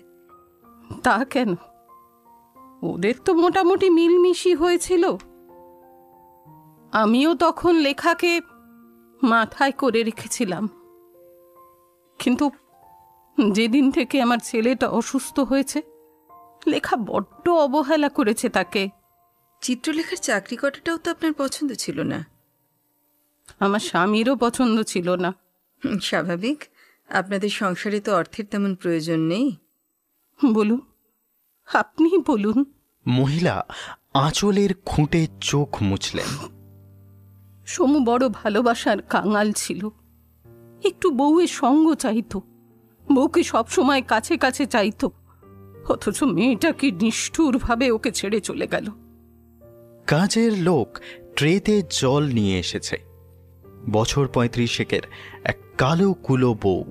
তা কেন? ওদের তো মোটামুটি মিলমিশি হয়েছিল। আমিও তখন লেখাকে মাথায় করে রেখেছিলাম, কিন্তু যেদিন থেকে আমার ছেলেটা অসুস্থ হয়েছে, লেখা বড্ড অবহেলা করেছে তাকে। চিত্রলেখার চাকরি করাটাও তো আপনার পছন্দ ছিল না। আমার স্বামীরও পছন্দ ছিল না। স্বাভাবিক, আপনাদের সংসারে তো অর্থের তেমন প্রয়োজন নেই। বলুন, আপনি বলুন। মহিলা আঁচলের খুঁটে চোখ মুছলেন। সমু বড় ভালোবাসার কাঙাল ছিল। একটু বউয়ের সঙ্গ চাইতো, বউকে সবসময় কাছে কাছে চাইতো। অথচ মেয়েটা কি নিষ্ঠুরভাবে ওকে ছেড়ে চলে গেল। কাজের লোক ট্রেতে জল নিয়ে এসেছে। বছর 35 এক কালো কুলো বউ।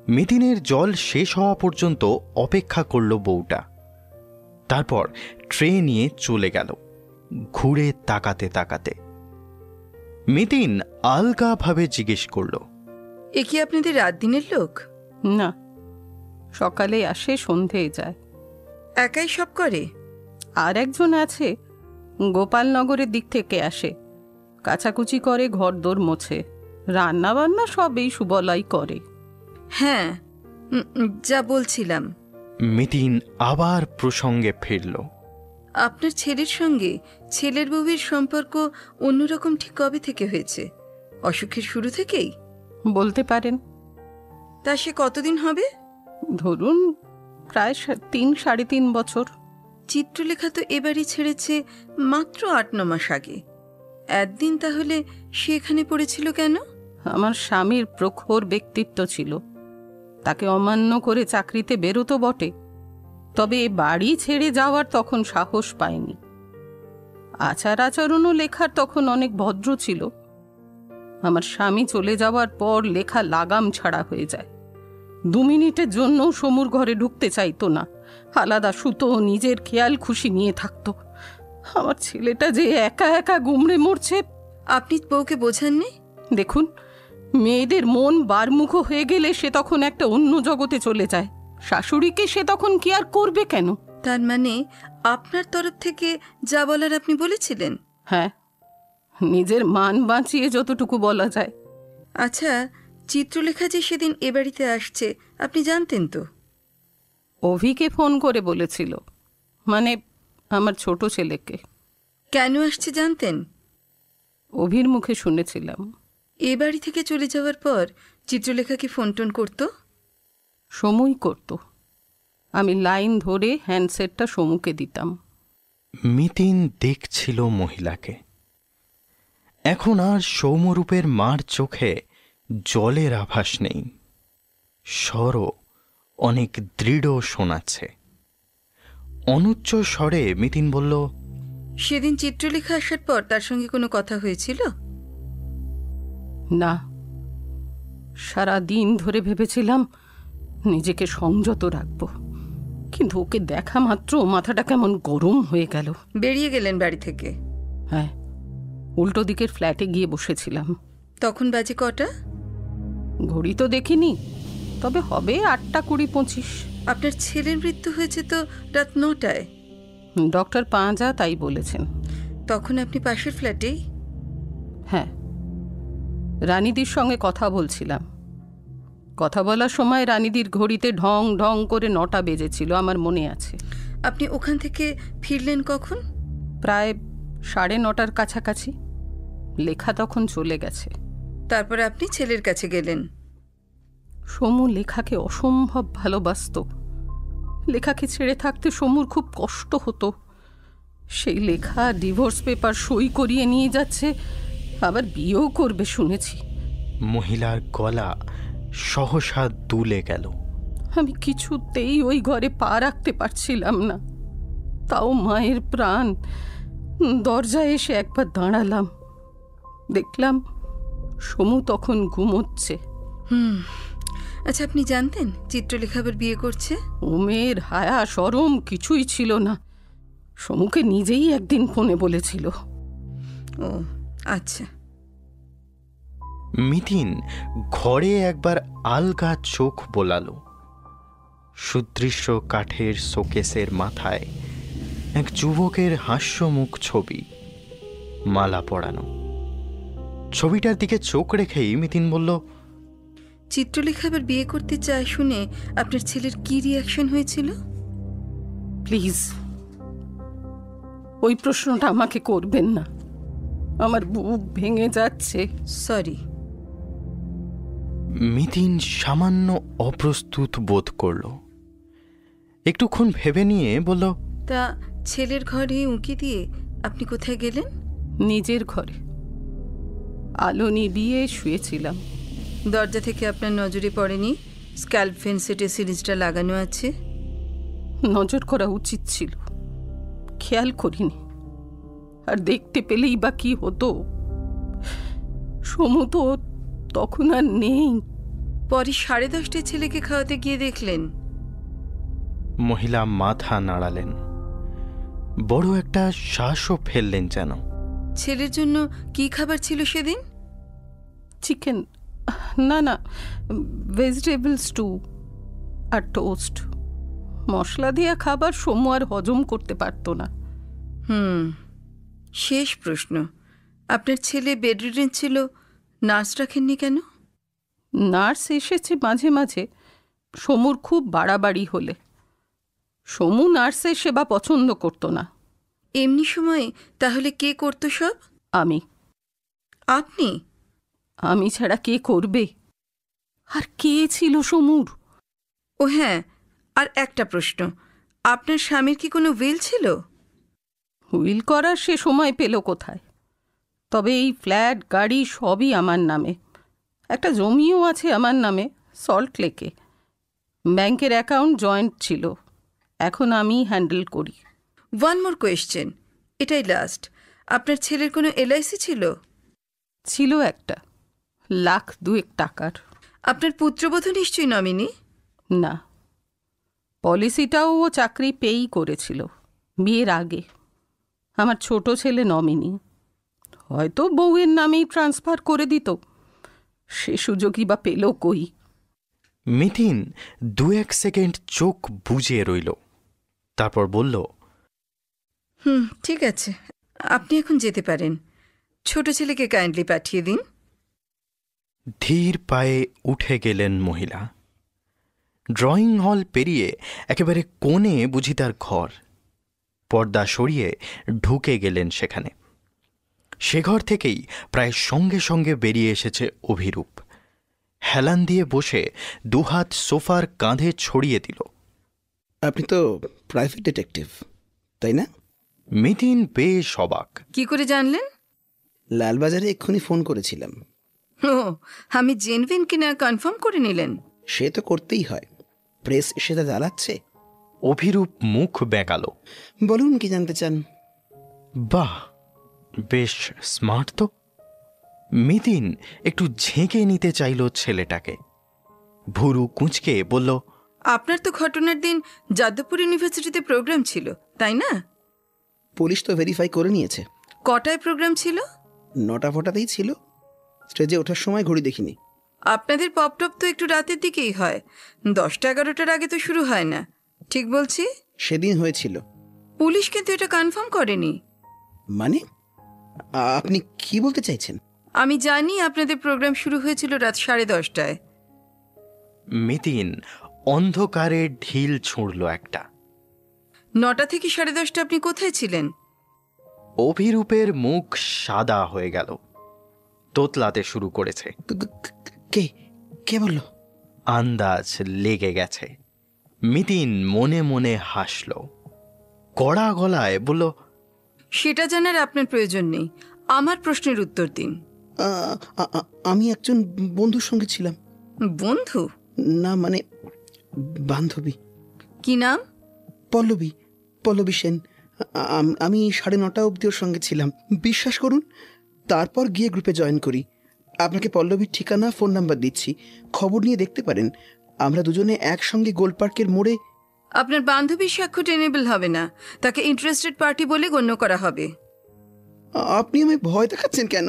মিতিনের জল শেষ হওয়া পর্যন্ত অপেক্ষা করল বউটা। তারপর ট্রে নিয়ে চলে গেল, ঘুরে তাকাতে তাকাতে। মিতিন আলগাভাবে জিজ্ঞেস করল, এ কি আপনাদের রাত দিনের লোক? না, সকালে আসে, সন্ধেয় যায়। একাই সব করে? আর একজন আছে, গোপালনগরের দিক থেকে আসে, কাচাকুচি করে, ঘরদোর মোছে, রান্না বান্না সব এই সুবলাই করে। হ্যাঁ, যা বলছিলাম। মিতিন আবার প্রসঙ্গে ফিরল। আপনার ছেলের সঙ্গে ছেলের বউয়ের সম্পর্ক অন্যরকম ঠিক কবে থেকে হয়েছে? অসুখের শুরু থেকেই বলতে পারেন। তা সে কতদিন হবে? ধরুন প্রায় 3-3.5 বছর। চিত্রলেখা তো এবারই ছেড়েছে মাত্র 8-9 মাস আগে। একদিন তাহলে সে এখানে পড়েছিল কেন? আমার স্বামীর প্রখর ব্যক্তিত্ব ছিল, তাকে অমান্য করে চাকরিতে বেরোতো বটে, তবে এ বাড়ি ছেড়ে যাওয়ার তখন সাহস পায়নি। আচার আচরণও লেখার তখন অনেক ভদ্র ছিল। আমার স্বামী চলে যাওয়ার পর লেখা লাগাম ছাড়া হয়ে যায়। 2 মিনিটের জন্যও সমুর ঘরে ঢুকতে চাইতো না, আলাদা শুতো, নিজের খেয়াল খুশি নিয়ে থাকতো। আমার ছেলেটা যে একা একা গুমড়ে মরছে। আপনি বউকে বোঝাননি? দেখুন, মেয়েদের মন বারমুখো হয়ে গেলে সে তখন একটা অন্য জগতে চলে যায়। শাশুড়িকে সে তখন কি আর করবে কেন? তার মানে আপনার তরফ থেকে যা বলার আপনি বলেছিলেন? হ্যাঁ, নিজের মান বাঁচিয়ে যতটুকু বলা যায়। আচ্ছা, চিত্রলেখা যে সেদিন এ বাড়িতে আসছে আপনি জানতেন তো? অভিকে ফোন করে বলেছিল, মানে আমার ছোট ছেলেকে। কেন আসছে জানতেন? অভির মুখে শুনেছিলাম। এ বাড়ি থেকে চলে যাওয়ার পর চিত্রলেখা কি ফোন টোন করতো? সময় করত, আমি লাইন ধরে হ্যান্ডসেটটা সমুকে দিতাম। মিতিন দেখছিল মহিলাকে। এখন আর সৌম্যরূপের মার চোখে জলের আভাস নেই, স্বরও অনেক দৃঢ় শোনাচ্ছে। অনুচ্চ স্বরে মিতিন বলল, সেদিন চিত্রলেখা আসার পর তার সঙ্গে কোনো কথা হয়েছিল? না, সারা দিন ধরে ভেবেছিলাম নিজেকে সংযত রাখবো, কিন্তু ওকে দেখা মাত্র মাথাটা কেমন গরম হয়ে গেল। বেরিয়ে গেলেন বাড়ি থেকে? হ্যাঁ, উল্টো দিকের ফ্ল্যাটে গিয়ে বসেছিলাম। তখন বাজে কটা? ঘড়ি তো দেখিনি, তবে হবে 8:20-25। আপনার ছেলের মৃত্যু হয়েছে তো রাত 9টায়। ডক্টর পাঁজা তাই বলেছেন। তখন আপনি পাশের ফ্ল্যাটেই? হ্যাঁ, রানীদির সঙ্গে কথা বলছিলাম। কথা বলার সময় রানীদির ঘড়িতে ঢং ঢং করে 9টা বেজেছিল, আমার মনে আছে। আপনি ওখান থেকে ফিরলেন কখন? প্রায় 9:30টার কাছাকাছি। লেখা তখন চলে গেছে। তারপরে আপনি ছেলের কাছে গেলেন? সমু লেখাকে অসম্ভব ভালোবাসত। লেখাকে ছেড়ে থাকতে সমুর খুব কষ্ট হতো। সেই লেখা ডিভোর্স পেপার সই করিয়ে নিয়ে যাচ্ছে, আবার বিয়েও করবে শুনেছি। মহিলার গলা সহসা দুলে গেল। আমি কিছুতেই ওই ঘরে পা রাখতে পারছিলাম না। তাও মায়ের প্রাণ। দরজায় এসে একবার দাঁড়ালাম, দেখলাম সমু তখন ঘুমোচ্ছে। আচ্ছা, আপনি জানতেন চিত্রলেখা আবার বিয়ে করছে? মেয়ের হায়া শরম কিছুই ছিল না। সমুকে নিজেই একদিন ফোনে বলেছিল। ও আচ্ছা। মিতিন ঘরে একবার আলগা চোখ বোলালো। সুদৃশ্য কাঠের শোকেসের মাথায় এক যুবকের হাস্যমুখ ছবি, মালা পরানো। ছবিটার দিকে চোখ রেখেই মিতিন বলল, চিত্রলেখা আবার বিয়ে করতে চায় শুনে আপনার ছেলের কি রিয়াকশন হয়েছিল? প্লিজ ওই প্রশ্নটা আমাকে করবেন না, আমার বুক ভেঙে যাচ্ছে। সরি। মিতিন সামান্য অপ্রস্তুত বোধ করল। একটুক্ষণ ভেবে নিয়ে বলল, তা ছেলের ঘরে উঁকি দিয়ে আপনি কোথায় গেলেন? নিজের ঘরে আলো নিভিয়ে শুয়েছিলাম। দরজা থেকে আপনার নজরে পড়েনি স্ক্যাল্প ফেন্সেটে সিরিজটা লাগানো আছে? নজর করা উচিত ছিল, খেয়াল করিনি। আর দেখতে পেলেই বা কি হতো? সমু তো তখন আর নেই। পরে 10:30টায় ছেলেকে খাওয়াতে গিয়ে দেখলেন? মহিলা মাথা নাড়ালেন, বড় একটা শ্বাসও ফেললেন যেন। ছেলের জন্য কি খাবার ছিল সেদিন? চিকেন, না, ভেজিটেবল স্টু আর টোস্ট। মশলা দিয়া খাবার সমু আর হজম করতে পারতো না। শেষ প্রশ্ন, আপনার ছেলে বেডরিডেন ছিল, নার্স রাখেননি কেন? নার্স এসেছে মাঝে মাঝে, সমুর খুব বাড়াবাড়ি হলে। সমু নার্সের সেবা পছন্দ করতো না। এমনি সময় তাহলে কে করতো সব? আমি। আপনি? আমি ছাড়া কে করবে? আর কে ছিল সমুর? ও হ্যাঁ, আর একটা প্রশ্ন, আপনার স্বামীর কি কোনো উইল ছিল? হুইল করার সে সময় পেল কোথায়? তবে এই ফ্ল্যাট, গাড়ি সবই আমার নামে। একটা জমিও আছে আমার নামে, সল্ট লেকে। ব্যাংকের অ্যাকাউন্ট জয়েন্ট ছিল, এখন আমি হ্যান্ডেল করি। ওয়ান মোর কোয়েশ্চেন, এটাই লাস্ট। আপনার ছেলের কোনো এলআইসি ছিল? ছিল একটা, 1,02,000 টাকার। আপনার পুত্রবধূ নিশ্চয়ই নমিনি? না, পলিসিটাও ও চাকরি পেয়েই করেছিল বিয়ের আগে। আমার ছোট ছেলে নমিনি, হয়তো বউয়ের নামেই ট্রান্সফার করে দিত, সে সুযোগই বা পেল কই। মিতিন 2-1 সেকেন্ড চোখ বুজে রইল, তারপর বলল, ঠিক আছে, আপনি এখন যেতে পারেন। ছোট ছেলেকে কাইন্ডলি পাঠিয়ে দিন। ধীর পায়ে উঠে গেলেন মহিলা। ড্রয়িং হল পেরিয়ে একেবারে কোণে বুঝি তার ঘর। পর্দা সরিয়ে ঢুকে গেলেন সেখানে। সে ঘর থেকেই প্রায় সঙ্গে সঙ্গে বেরিয়ে এসেছে অভিরূপ। হেলান দিয়ে বসে দুহাত সোফার কাঁধে ছড়িয়ে দিল। আপনি তো প্রাইভেট ডিটেকটিভ, তাই না? মিতিন বেশ অবাক। কি করে জানলেন? লালবাজারে এক্ষুনি ফোন করেছিলাম। ও, আমি জেনভিন কিনা কনফার্ম করে নিলেন? সে তো করতেই হয়, প্রেস সেটা জ্বালাচ্ছে। অভিরূপ মুখ বেঁকালো। বলুন, কি জানতে চান? বাহ, বেশ স্মার্ট তো। মিতিন একটু ঝেঁকে নিতে চাইল ছেলেটাকে। ভুরু কুঁচকে বলল, আপনার তো ঘটনার দিন যাদবপুর ইউনিভার্সিটিতে প্রোগ্রাম ছিল, তাই না? পুলিশ তো ভেরিফাই করে নিয়েছে। কটায় প্রোগ্রাম ছিল? 9টা ফোটাতেই ছিল। স্টেজে ওঠার সময় ঘড়ি দেখিনি। আপনাদের পপটপ তো একটু রাতের দিকেই হয়, 10টা-11টার আগে তো শুরু হয় না, ঠিক বলছি? সেদিন হয়েছিল। পুলিশ কিন্তু এটা কনফার্ম করেনি। মানে আপনি কি বলতে চাইছেন? আমি জানি আপনাদের প্রোগ্রাম শুরু হয়েছিল রাত 10:30টায়। মিতিন অন্ধকারে ঢিল ছুঁড়ল একটা। 9টা থেকে 10:30 আপনি কোথায় ছিলেন? অভিরূপের মুখ সাদা হয়ে গেল, তোতলাতে শুরু করেছে। কে কে বলল? আন্দাজ লেগে গেছে। মিতিন মনে মনে হাসল, কড়া গলায় বলল, সেটা জানার আপনার প্রয়োজন নেই, আমার প্রশ্নের উত্তর দিন। আমি একজন বন্ধুর সঙ্গে ছিলাম। বন্ধু? না, মানে বান্ধবী। কি নাম? পল্লবী সেন। আমি 9:30 অবধি ওর সঙ্গে ছিলাম, বিশ্বাস করুন। তারপর গিয়ে গ্রুপে জয়েন করি। আপনাকে পল্লবীর ঠিকানা, ফোন নাম্বার দিচ্ছি, খবর নিয়ে দেখতে পারেন। আমরা দুজনে একসঙ্গে গোল্ড পার্কের মোড়ে। আপনার বান্ধবীর সাক্ষ্য টেনেবল হবে না, তাকে ইন্টারেস্টেড পার্টি বলে গণ্য করা হবে। আপনি আমায় ভয় দেখাচ্ছেন কেন?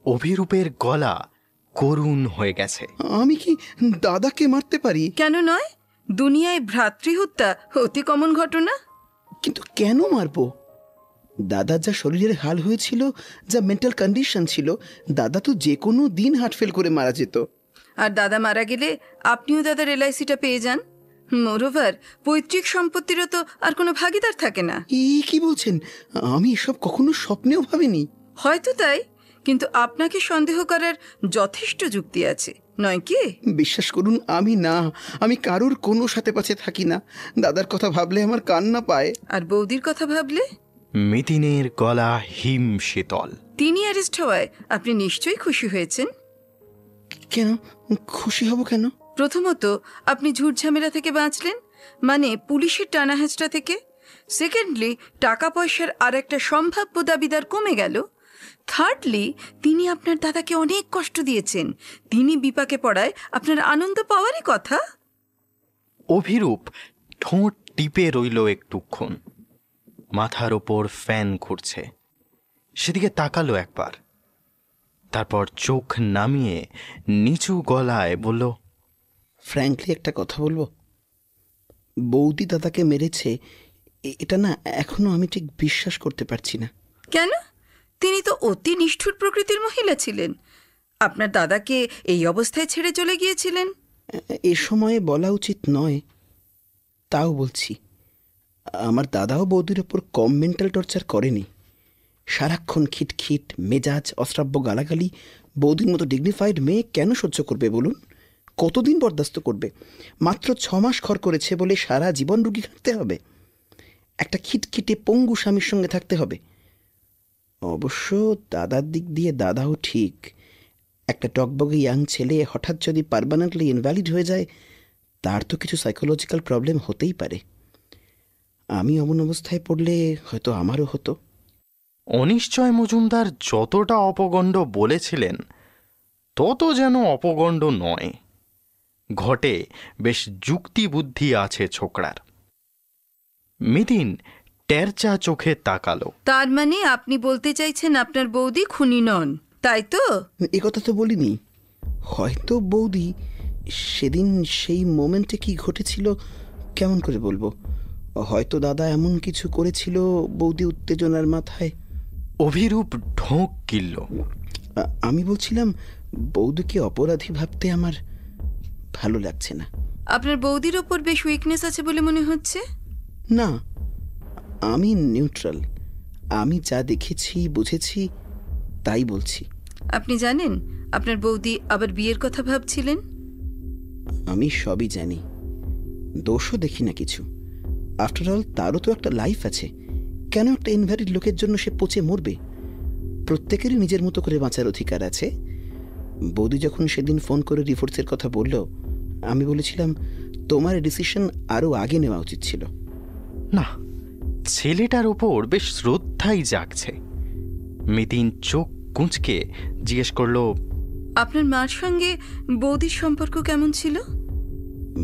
অভিরূপের গলা করুণ হয়ে গেছে। আমি কি দাদাকে মারতে পারি? কেন নয়? দুনিয়ায় ভ্রাতৃহত্যা অতি কমন ঘটনা। কিন্তু কেন মারবো? দাদার যা শরীরের হাল হয়েছিল, যা মেন্টাল কন্ডিশন ছিল, দাদা তো যে কোনো দিন হার্ট ফেল করে মারা যেত। আর দাদা মারা গেলে আপনিও দাদার এলআইসিটা পেয়ে যান। মোরওভার, পৈতৃক সম্পত্তিরও তো আর কোনো ভাগিদার থাকে না। কি বলছেন? আমি এসব কখনো স্বপ্নেও ভাবিনি। হয়তো তাই, কিন্তু আপনাকে সন্দেহ করার যথেষ্ট যুক্তি আছে, নয় কি? বিশ্বাস করুন, আমি কারোর কোনো সাথে পাশে থাকি না। দাদার কথা ভাবলে আমার কান্না পায়। আর বৌদির কথা ভাবলে? মিতিনের গলা হিম শীতল। তিনি অ্যারেস্ট হওয়ায় আপনি নিশ্চয়ই খুশি হয়েছেন। কেন খুশি হব কেন? প্রথমত, আপনি ঝুট ঝামেলা থেকে বাঁচলেন, মানে পুলিশের টানা হেঁচড়া থেকে। সেকেন্ডলি, টাকা পয়সার আর একটা সম্ভাব্য দাবিদার কমে গেল। থার্ডলি, তিনি আপনার দাদাকে অনেক কষ্ট দিয়েছেন, তিনি বিপাকে পড়ায় আপনার আনন্দ পাওয়ারই কথা। অভিরূপ ঠোঁট টিপে রইল একটুক্ষণ। মাথার ওপর ফ্যান ঘুরছে, সেদিকে তাকালো একবার, তারপর চোখ নামিয়ে নিচু গলায় বলল, ফ্র্যাঙ্কলি একটা কথা বলবো? বৌদি দাদাকে মেরেছে, এটা না এখনো আমি ঠিক বিশ্বাস করতে পারছি না। কেন? তিনি তো অতি নিষ্ঠুর প্রকৃতির মহিলা ছিলেন, আপনার দাদাকে এই অবস্থায় ছেড়ে চলে গিয়েছিলেন। এ সময়ে বলা উচিত নয়, তাও বলছি। আমার দাদাও বৌদির ওপর কম মেন্টাল টর্চার করেনি। সারাক্ষণ খিটখিট মেজাজ, অশ্রাব্য গালাগালি বৌদির মতো ডিগনিফাইড মেয়ে কেন সহ্য করবে বলুন? কতদিন বরদাস্ত করবে? মাত্র 6 মাস ঘর করেছে বলে সারা জীবন রুগী খাটতে হবে? একটা খিটখিটে পঙ্গু স্বামীর সঙ্গে থাকতে হবে? অবশ্য দাদার দিক দিয়ে দাদাও ঠিক। একটা টকবগে ইয়াং ছেলে হঠাৎ যদি পার্মানেন্টলি ইনভ্যালিড হয়ে যায়, তার তো কিছু সাইকোলজিক্যাল প্রবলেম হতেই পারে। আমি অমন অবস্থায় পড়লে হয়তো আমারও হতো। অনিশ্চয় মজুমদার যতটা অপগণ্ড বলেছিলেন তত যেন অপগণ্ড নয়। ঘটে বেশ যুক্তি বুদ্ধি আছে ছোকরার। মিতিন টেরচা চোখে তাকালো। তার মানে আপনি বলতে চাইছেন আপনার বৌদি খুনি নন, তাই তো? এ কথা তো বলিনি। হয়তো বৌদি সেদিন সেই মোমেন্টে কি ঘটেছিল কেমন করে বলবো। হয়তো দাদা এমন কিছু করেছিল বৌদি উত্তেজনার মাথায়। অভিরূপ ঢোক গিলল। আমি বলছিলাম, বৌদিকে অপরাধী ভাবতে আমার ভালো লাগছে না। আপনার বৌদির ওপর বেশ উইকনেস আছে বলে মনে হচ্ছে। না, আমি নিউট্রাল। আমি যা দেখেছি বুঝেছি তাই বলছি। আপনি জানেন আপনার বৌদি আবার বিয়ের কথা ভাবছিলেন? আমি সবই জানি, দোষও দেখি না কিছু। আফটার অল তারও তো একটা লাইফ আছে। কেন একটা ইনভ্যালিড লোকের জন্য সে পচে মরবে? প্রত্যেকেরই নিজের মতো করে বাঁচার অধিকার আছে। বৌদি যখন সেদিন ফোন করে ডিভোর্সের কথা বলল, আমি বলেছিলাম তোমার ডিসিশন আরও আগে নেওয়া উচিত ছিল। না, ছেলেটার ওপর বেশ শ্রদ্ধাই জাগছে। মিতিন চোখ কুঁচকে জিজ্ঞেস করল, আপনার মার সঙ্গে বৌদির সম্পর্ক কেমন ছিল?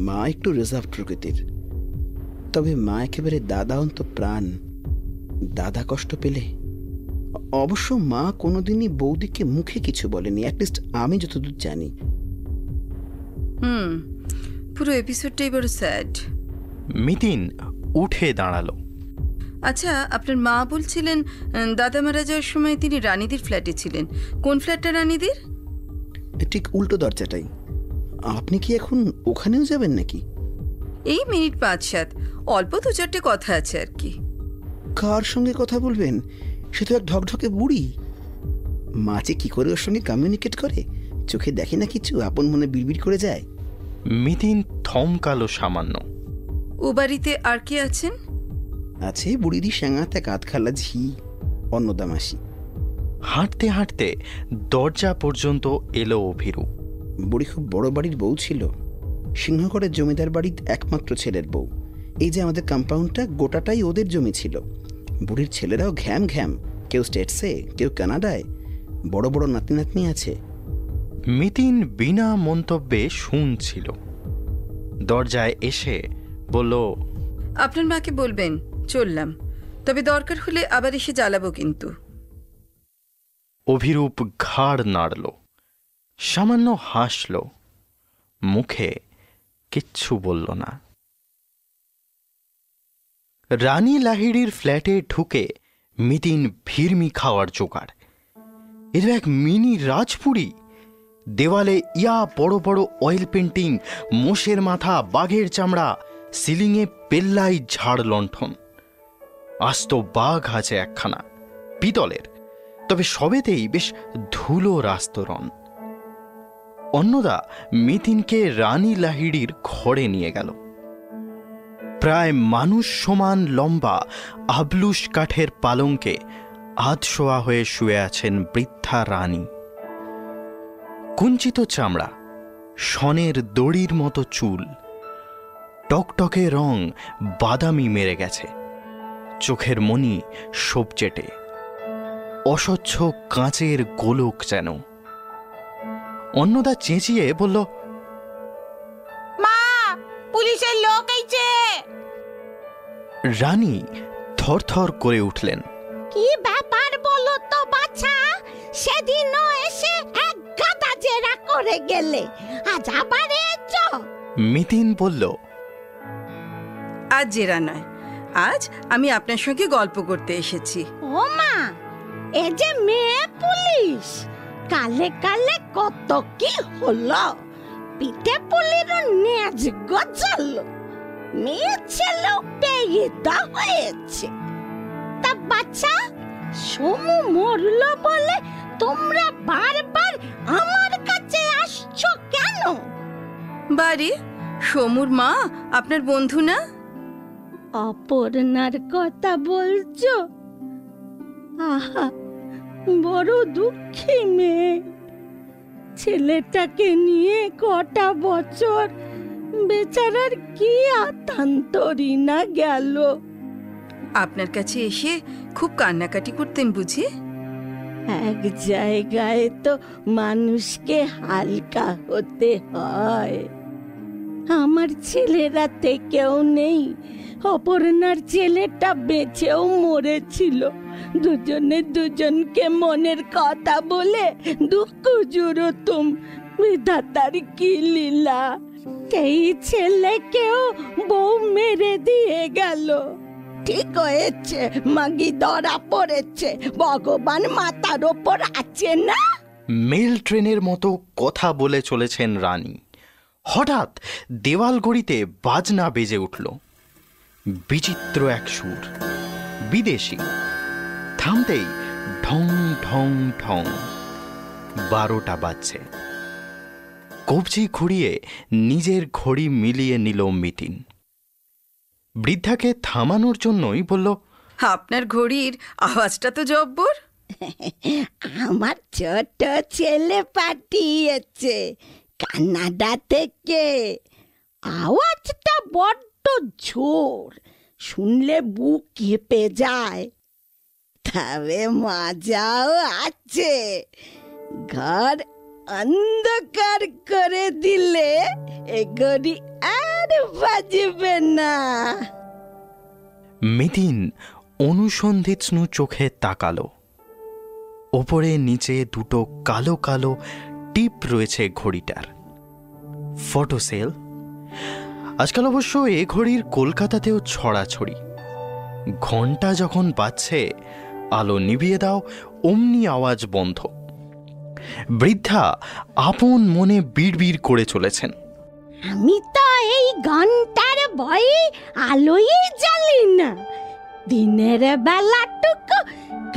মা একটু রিজার্ভ প্রকৃতির, তবে মা একেবারে দাদা অন্ত প্রাণ। দাদা কষ্ট পেলে অবশ্য মা কোনোদিনই বৌদিকে মুখে কিছু বলেনি, অ্যাটলিস্ট আমি যতদূর জানি। পুরো এপিসোডটাই বড় স্যাড। মিতিন উঠে দাঁড়ালো। আচ্ছা, আপনার মা বলছিলেন দাদা মারা যাওয়ার সময় তিনি রানীদির ফ্ল্যাটে ছিলেন। কোন ফ্ল্যাটটা রানীদির? ঠিক উল্টো দরজাটাই। আপনি কি এখন ওখানেও যাবেন নাকি? এই মিনিট 5-7, অল্প 2-4টে কথা আছে আর কি। কার সঙ্গে কথা বলবেন? সে তো এক ঢকঢকে বুড়ি। মাছে কি করে ওর সঙ্গে কমিউনিকেট করে? চোখে দেখে না কিছু, আপন মনে বিড়বিড় করে যায়। মিতিন থমকালো সামান্য। ও বাড়িতে আর কে আছেন? আছে বুড়িদি স্যাঙাতে কাতখালা ঝি, অন্নদা মাসি। হাঁটতে হাঁটতে দরজা পর্যন্ত এলো অভিরূপ। বুড়ি খুব বড় বাড়ির বউ ছিল, সিংহগড়ের জমিদার বাড়ির একমাত্র ছেলের বউ। এই যে আমাদের কম্পাউন্ডটা গোটাটাই ওদের জমি ছিল। বুড়ির ছেলেরাও ঘ্যাম ঘ্যাম, কেউ স্টেটসে, কেউ কানাডায়। বড় বড় নাতি নাতনি আছে। মিতিন বিনা মন্তব্যে শুনছিল। দরজায় এসে বলল, আপনার মাকে বলবেন চললাম, তবে দরকার হলে আবার এসে জ্বালাবো কিন্তু। অভিরূপ ঘাড় নাড়ল, সামান্য হাসল, মুখে কিচ্ছু বলল না। রানী লাহিড়ির ফ্ল্যাটে ঢুকে মিতিন ভিড়মি খাওয়ার জোগাড়। এর এক মিনি রাজপুরী। দেওয়ালে ইয়া বড় বড় অয়েল পেন্টিং, মোষের মাথা, বাঘের চামড়া, সিলিংয়ে পেল্লাই ঝাড় লণ্ঠন। আস্ত বাঘ আছে একখানা, পিতলের, তবে সবেতেই বেশ ধুলো রাস্তরণ। অন্নদা মিতিনকে রানী লাহিড়ির ঘরে নিয়ে গেল। প্রায় মানুষ সমান লম্বা আবলুস কাঠের পালঙ্কে আধশোয়া হয়ে শুয়ে আছেন বৃদ্ধা রানী। কুঞ্চিত চামড়া, শনের দড়ির মতো চুল, টকটকে রং বাদামি মেরে গেছে, চোখের মণি সবচেটে, অস্বচ্ছ কাঁচের গোলক যেন। অন্নদা চেঁচিয়ে বলল, মা, পুলিশের লোক আইছে। রানী থরথর করে উঠলেন। কি ব্যাপার বলো তো বাছা? সেদিনও এসে এক গাদা জেরা করে গেলে, আজ আবার এসো? মিতিন বলল, আজ জেরা নয়, আজ আমি আপনার সঙ্গে গল্প করতে এসেছি। ও মা, এ যে মেয়ে পুলিশ, কালে কালে কত কি হলো। পিঠে পুলিরও নেজ গজল, মেয়ে ছেলেও পেয়েদা হয়েছে। তা বাচ্চা, সমু মরলো বলে তোমরা বারবার আমার কাছে আসছো কেন? বাড়ি সমুর মা আপনার বন্ধু না? অপর্ণার কথা বলছো? আহা, বড় দুঃখী মেয়ে। ছেলেটাকে নিয়ে কটা বছর বেচারার কি আতান্তরি না গেল। আপনার কাছে এসে খুব কান্নাকাটি করতেন বুঝি? এক জায়গায় তো মানুষকে হালকা হতে হয়। আমার ছেলেরা থেকেও নেই, অপর্ণার ছেলেটা বেঁচেও মরেছিল। দুজনে দুজনকে মনের কথা বলে দুঃখ জুড়তুম। বিধাতার কি লীলা, সেই ছেলেকেও বউ মেরে দিয়ে গেল। ঠিক হয়েছে, মাগি ধরা পড়েছে, ভগবান মাথার ওপর আছে না। মেল ট্রেনের মতো কথা বলে চলেছেন রানী। হঠাৎ দেওয়াল গড়িতে বাজনা বেজে উঠল। বিচিত্র এক সুর, বিদেশি। থামতেই ঢং ঢং ঢং 12টা বাজছে। কবজি ঘুরিয়ে নিজের ঘড়ি মিলিয়ে নিল মিতিন। বৃদ্ধাকে থামানোর জন্যই বলল, আপনার ঘড়ির আওয়াজটা তো জব্বর। আমার ছোট ছেলে পাঠিয়েছে কানাডা থেকে। আওয়াজটা বড্ড জোর, শুনলে বুক কেঁপে যায়। তবে মজাও আছে। ঘর অন্ধকার করে দিলে এ ঘড়ি আর বাজবে না। মিতিন অনুসন্ধিৎস্নু চোখে তাকালো। ওপরে নিচে দুটো কালো কালো টিপ রয়েছে ঘড়িটার। Photo sell. আজকাল অবশ্য এ ঘড়ির কলকাতাতেও ছড়াছড়ি। ঘন্টা যখন বাজছে, আলো নিভিয়ে দাও, অমনি আওয়াজ বন্ধ। বৃদ্ধা আপন মনে বিড়বিড় করে চলেছেন, আমি তো এই ঘন্টার ভয়ে আলোই জ্বালি না। দিনের বেলাটুকু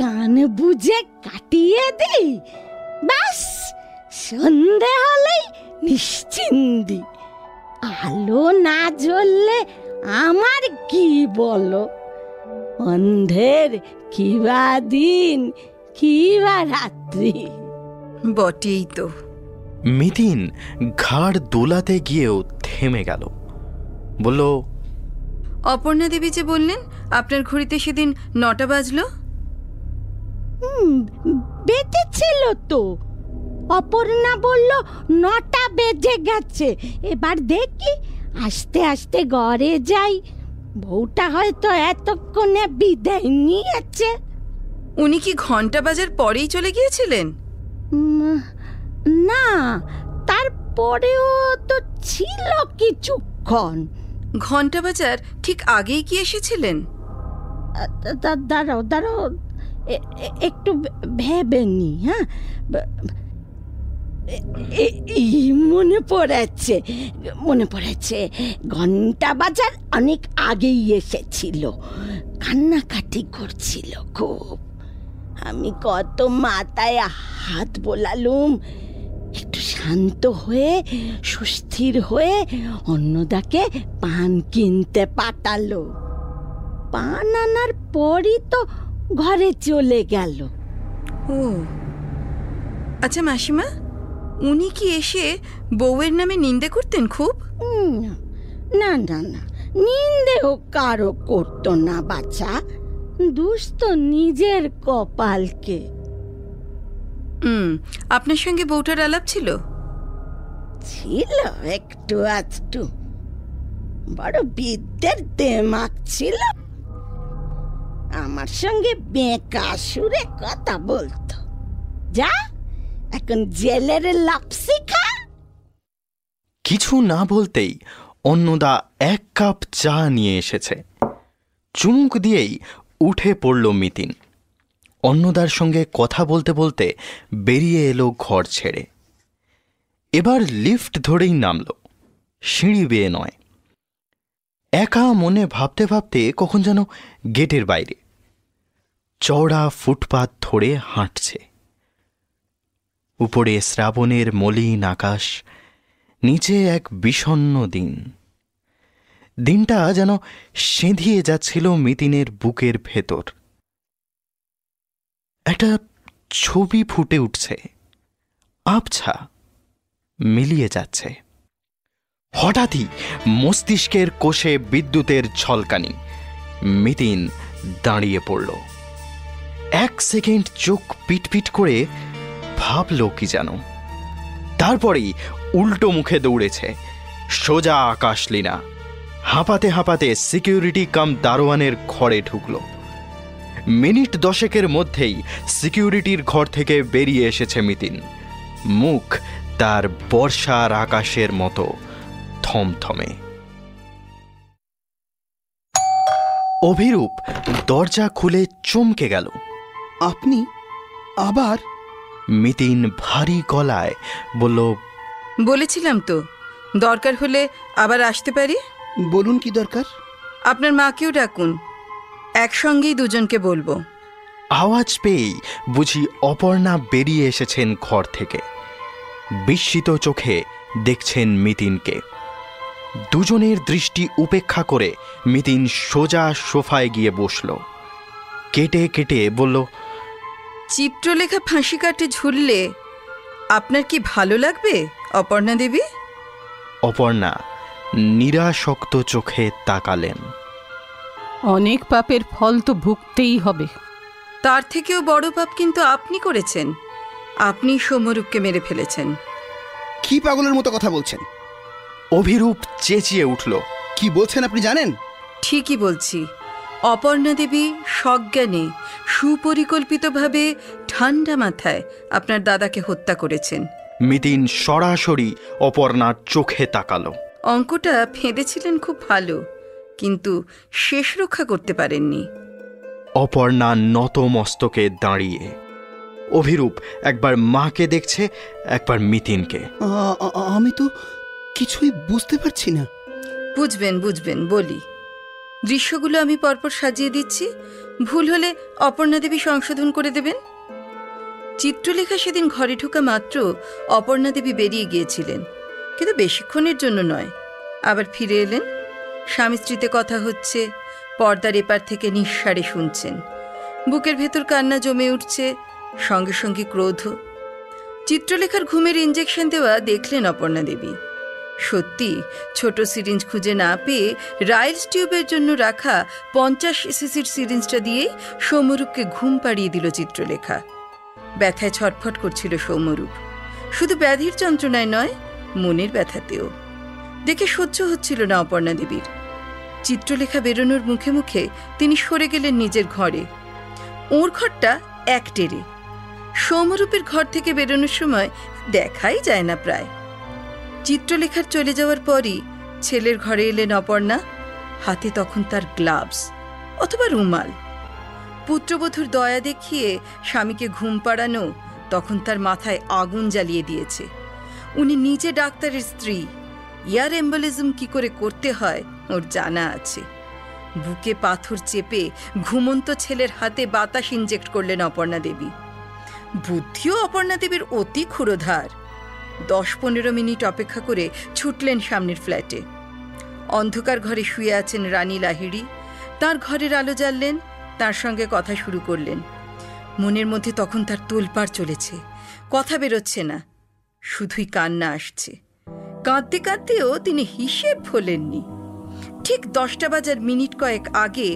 কান বুঝে কাটিয়ে দিই, ব্যাস সন্ধে হলেই নিশ্চিন্দি। আলো না জ্বললে আমার কি বলো? অন্ধের কিবা দিন কিবা রাত্রি। বটেই তো। মিতিন ঘাড় দোলাতে গিয়েও থেমে গেল। বলল, অপর্ণা দেবী যে বললেন আপনার ঘড়িতে সেদিন 9টা বাজলো। বেঁচেছিল তো। অপর্ণা বলল 9টা বেজে গেছে। এবার দেখি, আস্তে আস্তে ঘরে যাই। বউটা হয়তো এতক্ষণে বিদায় নিয়েছে। উনি কি ঘন্টা বাজার পরেই চলে গিয়েছিলেন? না, তারপরেও তো ছিল কিছুক্ষণ। ঘন্টা বাজার ঠিক আগেই কি এসেছিলেন? দাঁড়াও দাঁড়াও, একটু ভেবে নি। হ্যাঁ, মনে পড়েছে ঘন্টা বাজার অনেক আগেই এসেছিল। কান্নাকাটি করছিল খুব। আমি কত মাথায় হাত বোলালুম। একটু শান্ত হয়ে সুস্থির হয়ে অন্নদাকে পান কিনতে পাঠালো। পান আনার পরই তো ঘরে চলে গেল। ও আচ্ছা মাসিমা, উনি কি এসে বউয়ের নামে নিন্দে করতেন খুব? না না না, নিন্দেও কারো করতো না বাচ্চা। দুষ্ট নিজের কপালকে। আপনার সঙ্গে বউটার আলাপ ছিল? ছিল একটু আধটু। বড় বিদ্যের দেমাক ছিল। আমার সঙ্গে বেঁকা সুরে কথা বলতো। যা, এখন জেলের লাপসি খা। কিছু না বলতেই অন্নদা 1 কাপ চা নিয়ে এসেছে। চুমুক দিয়েই উঠে পড়ল মিতিন। অন্নদার সঙ্গে কথা বলতে বলতে বেরিয়ে এলো ঘর ছেড়ে। এবার লিফট ধরেই নামল, সিঁড়ি বেয়ে নয়। একা মনে ভাবতে ভাবতে কখন যেন গেটের বাইরে চওড়া ফুটপাত ধরে হাঁটছে। উপরে শ্রাবণের মলিন আকাশ, নিচে এক বিষণ্ণ দিন। দিনটা যেন সেঁধিয়ে যাচ্ছিল মিতিনের বুকের ভেতর। একটা ছবি ফুটে উঠছে, আবছা, মিলিয়ে যাচ্ছে। হঠাৎই মস্তিষ্কের কোষে বিদ্যুতের ঝলকানি। মিতিন দাঁড়িয়ে পড়ল। 1 সেকেন্ড চোখ পিটপিট করে ভাবল কি যেন, তারপরেই উল্টো মুখে দৌড়েছে সোজা আকাশলীনা। হাঁপাতে হাঁপাতে সিকিউরিটি কাম দারোয়ানের ঘরে ঢুকল। মিনিট 10 মধ্যেই সিকিউরিটির ঘর থেকে বেরিয়ে এসেছে মিতিন। মুখ তার বর্ষার আকাশের মতো থমথমে। অভিরূপ দরজা খুলে চমকে গেল। আপনি আবার? মিতিন ভারী গলায় বলল, বলেছিলাম তো, দরকার হলে আবার আসতে পারি। বলুন কি দরকার? আপনার মাকেও ডাকুন, একসঙ্গেই দুজনকে বলবো। আওয়াজ পেয়েই বুঝি অপর্ণা বেরিয়ে এসেছেন ঘর থেকে। বিস্মিত চোখে দেখছেন মিতিনকে। দুজনের দৃষ্টি উপেক্ষা করে মিতিন সোজা সোফায় গিয়ে বসল। কেটে কেটে বলল, চিত্রলেখা ফাঁসি কাটে ঝুললে আপনার কি ভালো লাগবে অপর্ণা দেবী? অপর্ণা নিরাসক্ত চোখে তাকালেন। অনেক পাপের ফল তো ভুগতেই হবে। তার থেকেও বড় পাপ কিন্তু আপনি করেছেন। আপনি সৌম্যরূপকে মেরে ফেলেছেন। কি পাগলের মতো কথা বলছেন? অভিরূপ চেঁচিয়ে উঠল, কি বলছেন আপনি জানেন? ঠিকই বলছি। অপর্ণা দেবী সজ্ঞানে, সুপরিকল্পিতভাবে, ঠান্ডা মাথায় আপনার দাদাকে হত্যা করেছেন। মিতিন সরাসরি অপর্ণার চোখে তাকালো। অঙ্কটা ফেঁদেছিলেন খুব ভালো, কিন্তু শেষ রক্ষা করতে পারেননি। অপর্ণা নত মস্তকে দাঁড়িয়ে। অভিরূপ একবার মাকে দেখছে, একবার মিতিনকে। আমি তো কিছুই বুঝতে পারছি না। বুঝবেন বলি। দৃশ্যগুলো আমি পরপর সাজিয়ে দিচ্ছি, ভুল হলে অপর্ণা দেবী সংশোধন করে দেবেন। চিত্রলেখা সেদিন ঘরে ঢোকা মাত্র অপর্ণা দেবী বেরিয়ে গিয়েছিলেন, কিন্তু বেশিক্ষণের জন্য নয়। আবার ফিরে এলেন। স্বামী স্ত্রীতে কথা হচ্ছে, পর্দার এপার থেকে নিঃসাড়ে শুনছেন। বুকের ভেতর কান্না জমে উঠছে, সঙ্গে সঙ্গে ক্রোধ। চিত্রলেখার ঘুমের ইঞ্জেকশন দেওয়া দেখলেন অপর্ণা দেবী। সত্যি ছোট সিরিঞ্জ খুঁজে না পেয়ে রাইলস টিউবের জন্য রাখা 50 সিসির সিরিঞ্জটা দিয়েই সৌম্যরূপকে ঘুম পাড়িয়ে দিল চিত্রলেখা। ব্যথায় ছটফট করছিল সৌম্যরূপ, শুধু ব্যাধির যন্ত্রণায় নয়, মনের ব্যথাতেও। দেখে সহ্য হচ্ছিল না অপর্ণা দেবীর। চিত্রলেখা বেরোনোর মুখে মুখে তিনি সরে গেলেন নিজের ঘরে। ওর ঘরটা এক টেরে। সৌম্যরূপের ঘর থেকে বেরোনোর সময় দেখাই যায় না প্রায়। চিত্রলেখার চলে যাওয়ার পরই ছেলের ঘরে এলেন অপর্ণা। হাতে তখন তার গ্লাভস অথবা রুমাল। পুত্রবধূর দয়া দেখিয়ে স্বামীকে ঘুম পাড়ানো তখন তার মাথায় আগুন জ্বালিয়ে দিয়েছে। উনি নিজে ডাক্তারের স্ত্রী, ইয়ার এম্বলিজম কি করে করতে হয় ওর জানা আছে। বুকে পাথর চেপে ঘুমন্ত ছেলের হাতে বাতাস ইনজেক্ট করলেন অপর্ণা দেবী। বুদ্ধিও অপর্ণা দেবীর অতি ক্ষুরোধার। 10-15 মিনিট অপেক্ষা করে ছুটলেন সামনের ফ্ল্যাটে। অন্ধকার ঘরে শুয়ে আছেন রানী লাহিড়ী। তার ঘরের আলো জ্বাললেন, তার সঙ্গে কথা শুরু করলেন। মনের মধ্যে তখন তার তোলপাড় চলেছে, কথা বেরোচ্ছে না, শুধুই কান্না আসছে। কাঁদতে কাঁদতেও তিনি হিসেব ভোলেননি। ঠিক 10টা বাজার মিনিট কয়েক আগে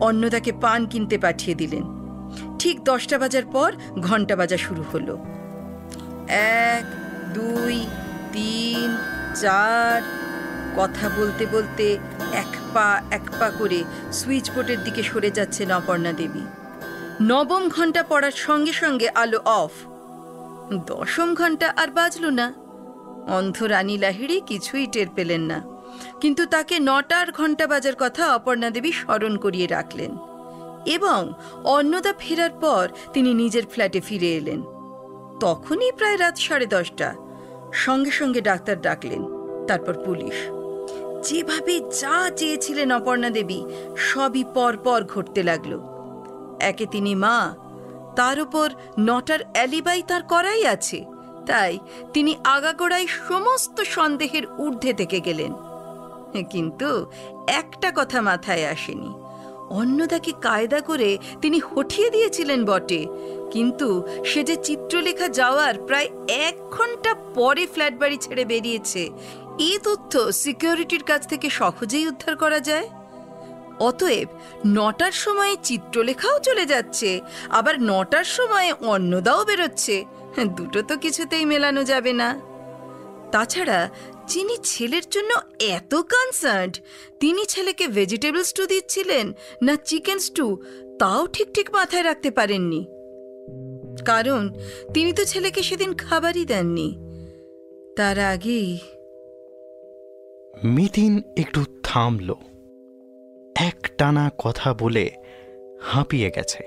অন্নদাকে পান কিনতে পাঠিয়ে দিলেন। ঠিক 10টা বাজার পর ঘন্টা বাজা শুরু হলো। 1, 2, 3, 4 কথা বলতে বলতে এক পা করে সুইচ বোর্ডের দিকে সরে যাচ্ছেন অপর্ণা দেবী। 9ম ঘন্টা পড়ার সঙ্গে সঙ্গে আলো অফ। 10ম ঘন্টা আর বাজল না। অন্ধ রানী লাহিড়ী কিছুই টের পেলেন না, কিন্তু তাকে 9টার ঘন্টা বাজার কথা অপর্ণা দেবী স্মরণ করিয়ে রাখলেন। এবং অন্নদা ফেরার পর তিনি নিজের ফ্ল্যাটে ফিরে এলেন। তখনই প্রায় রাত 10:30। সঙ্গে সঙ্গে ডাক্তার ডাকলেন, তারপর পুলিশ। যেভাবে যা চেয়েছিলেন অপর্ণা দেবী সবই পর ঘটতে লাগলো। একে তিনি মা, তার উপর 9টার অ্যালিবাই তার করাই আছে, তাই তিনি আগাগোড়াই সমস্ত সন্দেহের ঊর্ধ্বে থেকে গেলেন। কিন্তু একটা কথা মাথায় আসেনি, অন্নদাকে কায়দা করে তিনি হঠিয়ে দিয়েছিলেন বটে, কিন্তু সে যে চিত্রলেখা যাওয়ার প্রায় 1 ঘন্টা পরে ফ্ল্যাট বাড়ি ছেড়ে বেরিয়েছে, এই তথ্য সিকিউরিটির কাছ থেকে সহজেই উদ্ধার করা যায়। অতএব 9টার সময়ে চিত্রলেখাও চলে যাচ্ছে, আবার 9টার সময়ে অন্নদাও বেরোচ্ছে, দুটো তো কিছুতেই মেলানো যাবে না। তাছাড়া যিনি ছেলের জন্য এত কনসার্নড, তিনি ছেলেকে ভেজিটেবল স্টু দিচ্ছিলেন না চিকেন স্টু, তাও ঠিক ঠিক মাথায় রাখতে পারেননি, কারণ তিনি তো ছেলেকে সেদিন খাবারই দেননি। তার আগেই মিতিন একটু থামল, একটানা কথা বলে হাঁপিয়ে গেছে,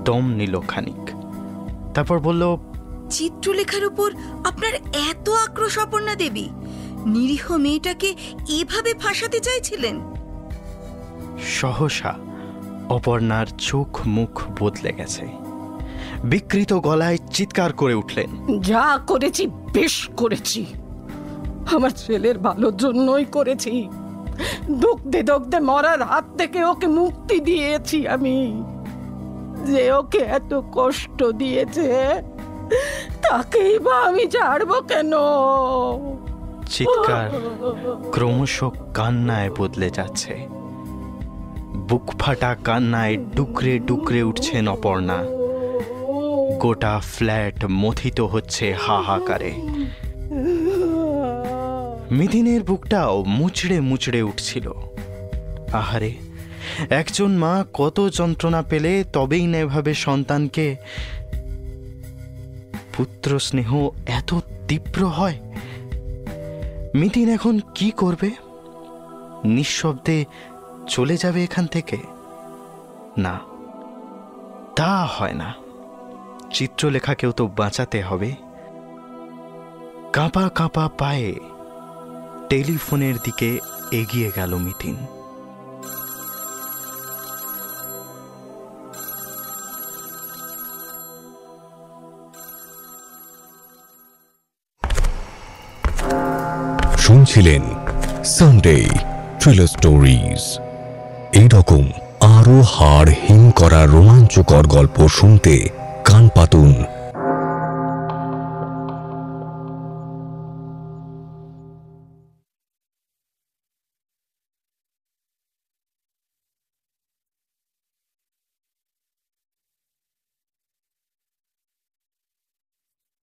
দম নিল খানিক, তারপর বলল, চিত্রলেখার উপর আপনার এত আক্রোশ অপর্ণা দেবী? নিরীহ মেয়েটাকে এভাবে ফাঁসাতে চাইছিলেন? সহসা অপর্ণার চোখ মুখ বদলে গেছে, বিকৃত গলায় চিৎকার করে উঠলেন, যা করেছি বেশ করেছি, আমার ছেলের ভালোর জন্যই করেছি। দগ্ধে দগ্ধে মরার হাত থেকে ওকে মুক্তি দিয়েছি আমি। যে ওকে এত কষ্ট দিয়েছে তাকেই বা আমি ছাড়বো কেন? চিৎকার ক্রমশ কান্নায় বদলে যাচ্ছে, বুক ফাটা কান্নায় ডুকরে ডুকরে উঠছেন অপর্ণা। গোটা ফ্ল্যাট মথিত হচ্ছে হাহাকারে। মিথিনের বুকটাও মুচড়ে মুচড়ে উঠছিল। আহারে, একজন মা কত যন্ত্রণা পেলে তবেই না এভাবে সন্তানকে। পুত্র স্নেহ এত তীব্র হয়? মিথিন এখন কি করবে? নিঃশব্দে চলে যাবে এখান থেকে? না, তা হয় না, চিত্রলেখাকেও তো বাঁচাতে হবে। কাঁপা কাঁপা পায়ে টেলিফোনের দিকে এগিয়ে গেল মিথিন। শুনছিলেন সানডে থ্রিলার স্টোরিজ। এইরকম আরো হাড় হিম করা রোমাঞ্চকর গল্প শুনতে কান পাতুন